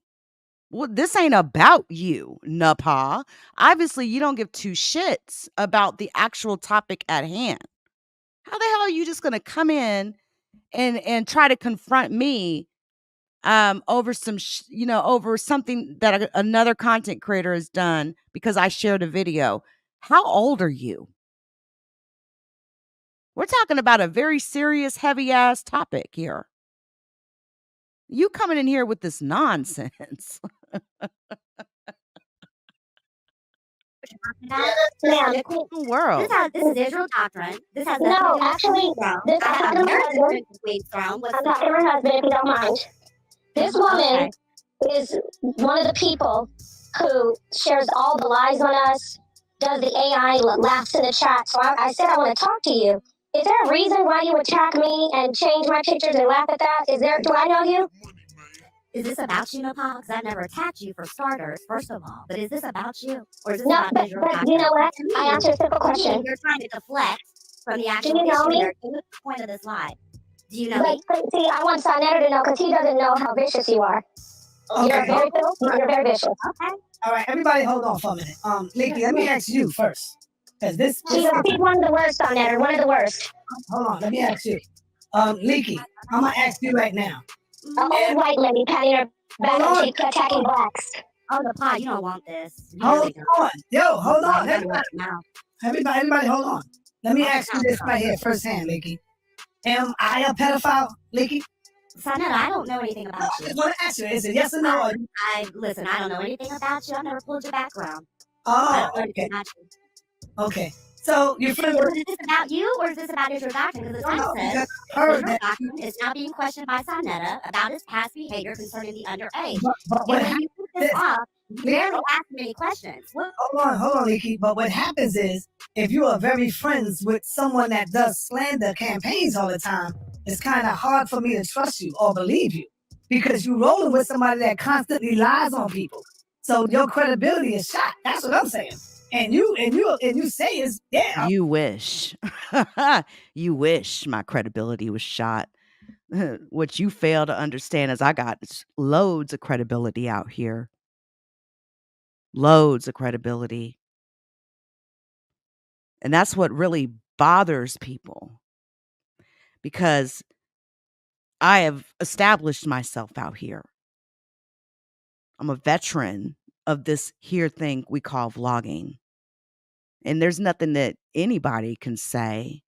Well, this ain't about you, Napa. Obviously, you don't give two shits about the actual topic at hand. How the hell are you just going to come in and try to confront me over over something that another content creator has done because I shared a video? How old are you? We're talking about a very serious, heavy ass topic here. You coming in here with this nonsense. World. This is Israel Doctrine. This has No, actually, this I'm talking to my husband. I'm talking to my husband, if you don't mind. This woman is one of the people who shares all the lies on us, does the AI, laughs in the chat. So I said I want to talk to you. Is there a reason why you attack me and change my pictures and laugh at that? Do I know you? Is this about you, Nepal? Because I've never attacked you for starters, first of all. But is this about you? Or is this about Israel Doctrine? You know what? I asked you a simple question. You're trying to deflect from the actual Do you know me? issue. The point of this live. Do you know me? See, I want Sonetta to know because he doesn't know how vicious you are. Okay. You're very vicious. Okay. All right, everybody hold on for a minute. Leaky, let me ask you first. Because She's one of the worst, Sonetta, one of the worst. Hold on, let me ask you. Leaky, I'm going to ask you right now. An old white lady patting her back and she's attacking blacks. Oh, the pot. You don't want this. You Hold really don't. on. Yo, hold Well, on. you gotta watch your mouth. Everybody, hold on. Let me Watch your ask you mouth, this bro. right here, firsthand, Leaky. Am I a pedophile, Leaky? Sonetta, I don't know anything No, about I you. just want to ask you, is it yes or no? Listen, I don't know anything about you. I've never pulled your background. I Oh, don't know anything okay. about you. Okay. So your friend Is this about you or is this about Israel Doctrine? Because the no, title because says I heard Israel that. Doctrine is now being questioned by Sonetta about his past behavior concerning the underage. But And what when you put this happens? off, you Leaky, barely ask him any questions. What? hold on, Leaky. But what happens is, if you are very friends with someone that does slander campaigns all the time, it's kind of hard for me to trust you or believe you because you're rolling with somebody that constantly lies on people. So your credibility is shot. That's what I'm saying. And you say is You wish. You wish my credibility was shot. What you fail to understand is I got loads of credibility out here. Loads of credibility. And that's what really bothers people because I have established myself out here. I'm a veteran of this here thing we call vlogging. And there's nothing that anybody can say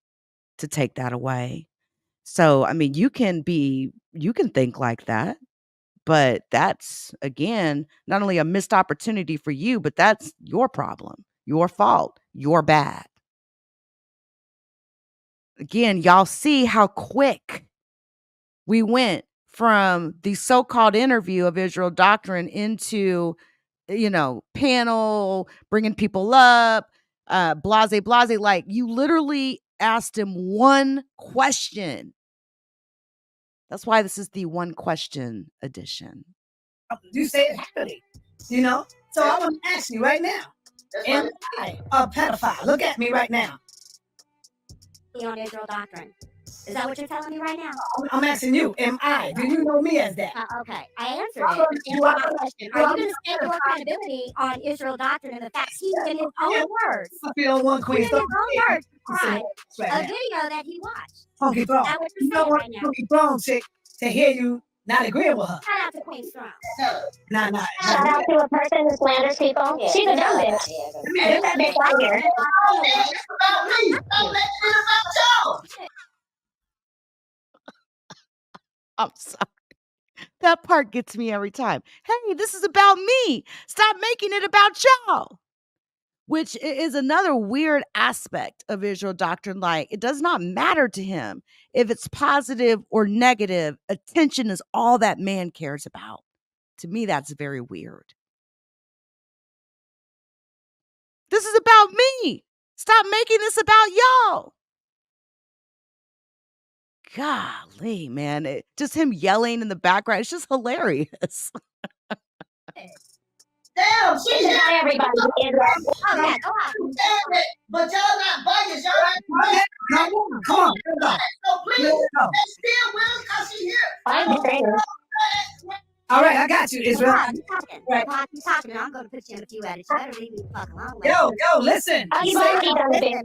to take that away. So, I mean, you can think like that, but that's again, not only a missed opportunity for you, but that's your problem, your fault, your bad. Again, y'all see how quick we went from the so-called interview of Israel Doctrine into, panel, bringing people up, blase, blase. Like you literally asked him one question. That's why this is the one question edition. you say it happily, So I want to ask you right now, am I a pedophile? Look at me right now. On Israel Doctrine. Is that what you're telling me right now? I'm asking you, am I? Do you know me as that? Okay, I answered it. Answer my question. Are you going to stake your credibility on Israel Doctrine and the fact he, in his own words, I feel one queen. in his own words, cried right a now. video that he watched? Funky Throne. Is that what You you're know saying what, right now? Funky Throne chick, to hear you not agreeing with her. Shout out to Queen Strong. Nah. Shout out to a person who slanders people. Yeah, She's a dumb bitch. Get that bitch out of here. It's about me. Don't let it about y'all. I'm sorry. That part gets me every time. Hey, this is about me. Stop making it about y'all. Which is another weird aspect of Israel Doctrine. Like, it does not matter to him if it's positive or negative. Attention is all that man cares about. To me, that's very weird. This is about me. Stop making this about y'all. Golly, man. Just him yelling in the background. It's just hilarious. Damn, It's not everybody who is that. Oh, yeah, go on. but y'all not biased. Y'all not biased. Come on. So please, Let it go. they still will because she here. I'm a stranger. All right, I got you, Israel. You talking. You talking, and I'm going to put you in a few edits. You better leave me the fuck alone. Yo, listen. You've already done the thing.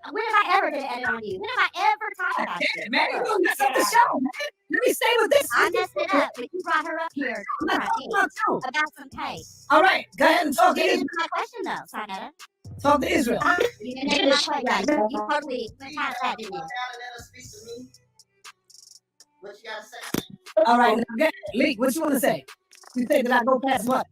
When have I ever did an edit on you? When have I ever talked about you? Man, you gonna mess up the show, man. Let me stay with this. I messed it up, but you brought her up here about some pay. All right, go ahead and talk to You didn't Israel. answer my question, though, Sarnetta. Talk to Israel. You didn't answer my question. You totally went past that, didn't you? What you gotta say? All right, now, go ahead. Leak, what you want to say? You say that I go past what?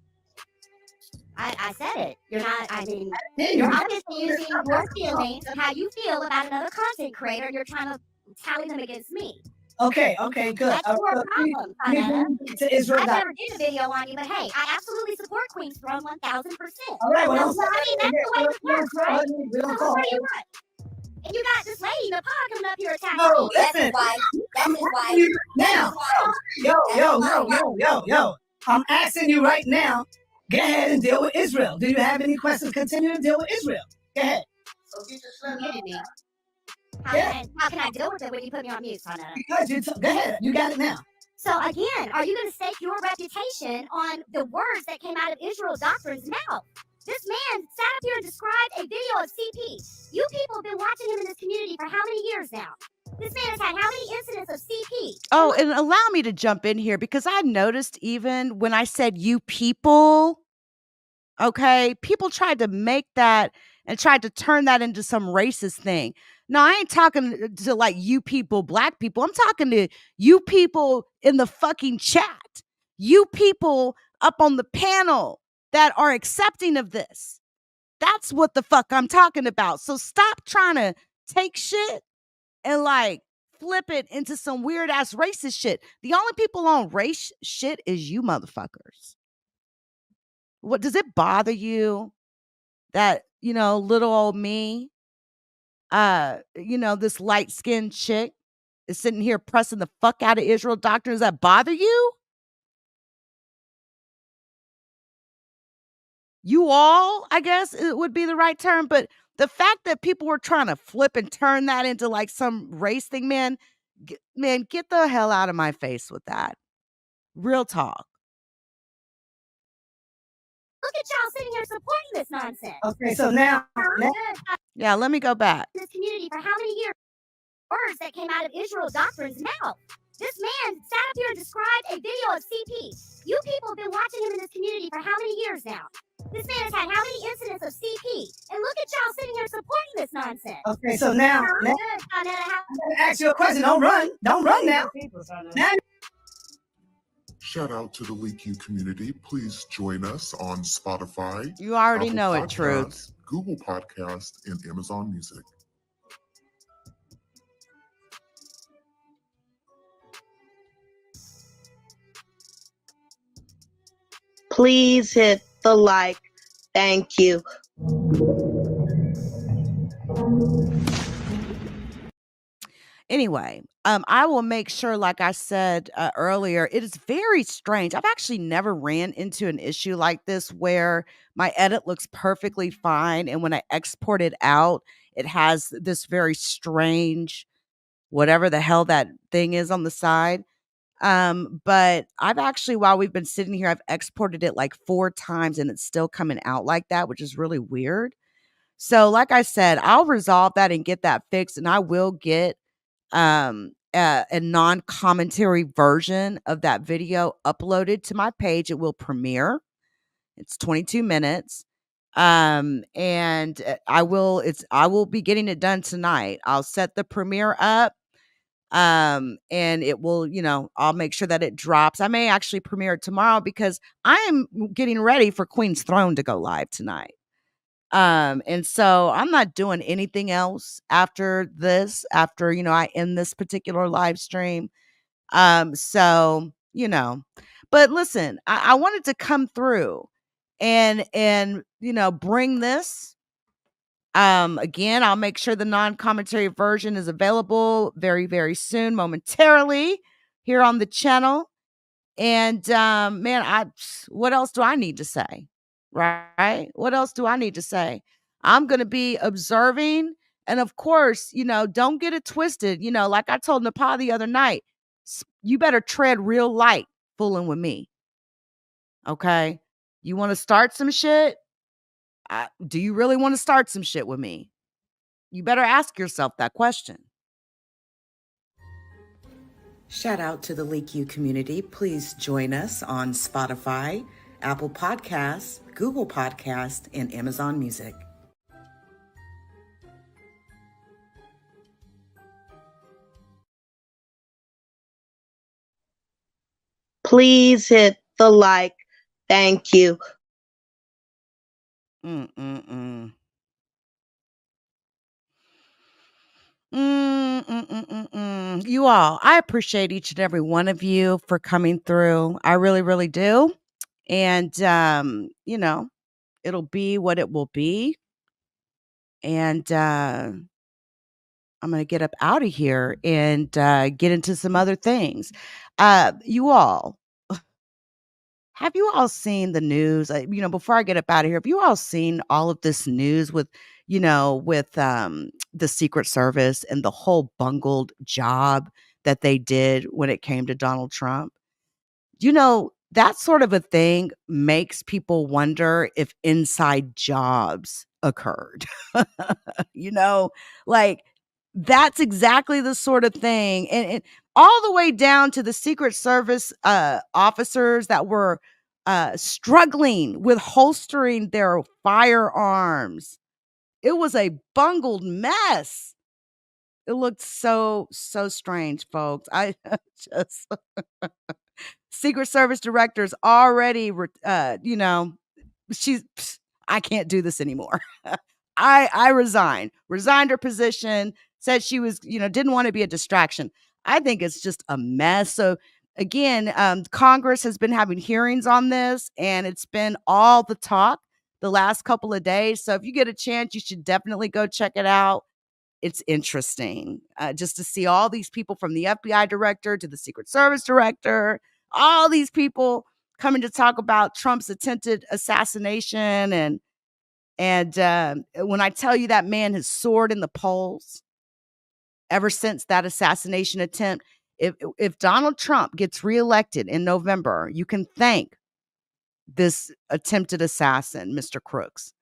I said it. You're not, I mean, Yeah, you're obviously using your feelings of how you feel about another content creator. You're trying to tally them against me. Okay, good. That's your problem, Sarnetta. To Israel. I never did a video on you, but hey, I absolutely support Queen's Throne 1000%. All right, well, I mean, that's the way it works, right? We don't call. What do you want? And you got this lady in the pod coming up here attacking No, me. listen. That's his wife. Now, yo. I'm asking you right now. Go ahead and deal with Israel. Do you have any questions? Continue to deal with Israel. Go ahead. So get your You muted me. Yeah. How can I deal with it when you put me on mute, Sarnetta? Because go ahead. You got it now. So again, are you going to stake your reputation on the words that came out of Israel Doctrine's mouth? This man sat up here and described a video of CP. You people have been watching him in this community for how many years now? This man has had how many incidents of CP? Oh, and allow me to jump in here because I noticed even when I said you people, Okay? People tried to make that and tried to turn that into some racist thing. No, I ain't talking to like you people, black people. I'm talking to you people in the fucking chat. You people up on the panel that are accepting of this. That's what the fuck I'm talking about. So stop trying to take shit and like flip it into some weird ass racist shit. The only people on race shit is you motherfuckers. What does it bother you that, little old me, this light-skinned chick is sitting here pressing the fuck out of Israel doctrine? Does that bother you? You all, I guess it would be the right term, but the fact that people were trying to flip and turn that into like some race thing, man, get the hell out of my face with that. Real talk. Look at y'all sitting here supporting this nonsense. Okay, so now Yeah, let me go back. This community for how many years? Words that came out of Israel doctrine's mouth. This man sat up here and described a video of CP. You people have been watching him in this community for how many years now? This man has had how many incidents of CP? And look at y'all sitting here supporting this nonsense. Okay, so now I'm gonna ask you a question. Don't run now. Now Shout out to the Leakyou community. Please join us on Spotify. You already Apple know it, Podcasts, Truth. Google Podcast, and Amazon Music. Please hit the like. Thank you. Anyway, I will make sure, like I said earlier, it is very strange. I've actually never ran into an issue like this where my edit looks perfectly fine. And when I export it out, it has this very strange, whatever the hell that thing is on the side. But I've actually, while we've been sitting here, I've exported it like 4 times and it's still coming out like that, which is really weird. So, like I said, I'll resolve that and get that fixed, and I will get a non-commentary version of that video uploaded to my page. It will premiere. It's 22 minutes. And I will be getting it done tonight. I'll set the premiere up. And it will, I'll make sure that it drops. I may actually premiere it tomorrow because I am getting ready for Queen's Throne to go live tonight. And so I'm not doing anything else after this, after, I end this particular live stream. So, but listen, I wanted to come through and, bring this. Again, I'll make sure the non-commentary version is available very, very soon, momentarily here on the channel. And, man, what else do I need to say? Right? What else do I need to say? I'm going to be observing. And of course, don't get it twisted. Like I told Nepal the other night, you better tread real light fooling with me. Okay? You want to start some shit? Do you really want to start some shit with me? You better ask yourself that question. Shout out to the Leakyou community. Please join us on Spotify, Apple Podcasts, Google Podcasts, and Amazon Music. Please hit the like. Thank you. You all, I appreciate each and every one of you for coming through. I really, really do. And, it'll be what it will be. And I'm going to get up out of here and get into some other things. You all, have you all seen the news? Before I get up out of here, have you all seen all of this news with the Secret Service and the whole bungled job that they did when it came to Donald Trump? That sort of a thing makes people wonder if inside jobs occurred. Like that's exactly the sort of thing. And all the way down to the Secret Service officers that were struggling with holstering their firearms. It was a bungled mess. It looked so strange, folks. I just Secret Service directors already, she's, I can't do this anymore. I resigned her position, said she was, didn't want to be a distraction. I think it's just a mess. So again, Congress has been having hearings on this, and it's been all the talk the last couple of days. So if you get a chance, you should definitely go check it out. It's interesting just to see all these people, from the FBI director to the Secret Service director, all these people coming to talk about Trump's attempted assassination. And when I tell you that man has soared in the polls ever since that assassination attempt, if Donald Trump gets reelected in November, you can thank this attempted assassin, Mr. Crooks,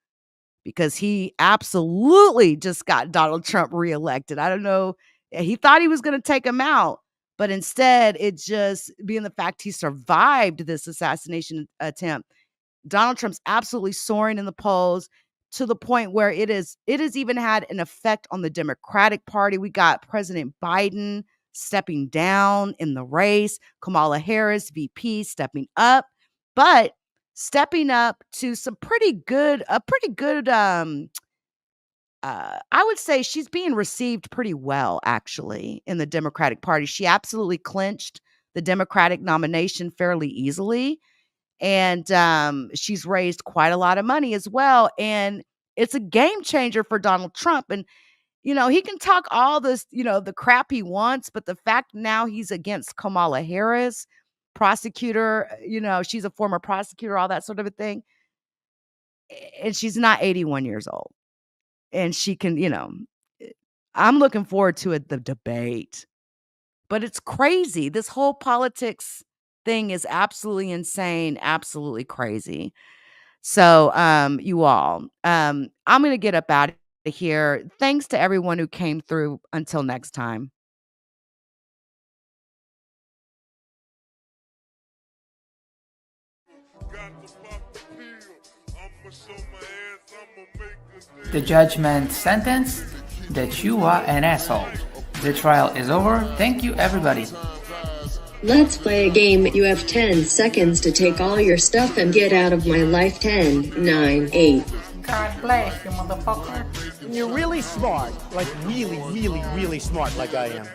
because he absolutely just got Donald Trump reelected. I don't know. He thought he was going to take him out, but instead, it just being the fact he survived this assassination attempt. Donald Trump's absolutely soaring in the polls to the point where it has even had an effect on the Democratic Party. We got President Biden stepping down in the race, Kamala Harris, VP, stepping up, but stepping up to some pretty good, I would say she's being received pretty well, actually, in the Democratic Party. She absolutely clinched the Democratic nomination fairly easily. And she's raised quite a lot of money as well. And it's a game changer for Donald Trump. And, he can talk all this, the crap he wants, but the fact now he's against Kamala Harris, prosecutor, she's a former prosecutor, all that sort of a thing. And she's not 81 years old. And she can, I'm looking forward to the debate. But it's crazy. This whole politics thing is absolutely insane, absolutely crazy. So, you all, I'm going to get up out of here. Thanks to everyone who came through. Until next time. The judgment sentence that you are an asshole. The trial is over. Thank you, everybody. Let's play a game. You have 10 seconds to take all your stuff and get out of my life. 10, 9, 8. God bless you, motherfucker. You're really smart. Like really, really, really smart like I am.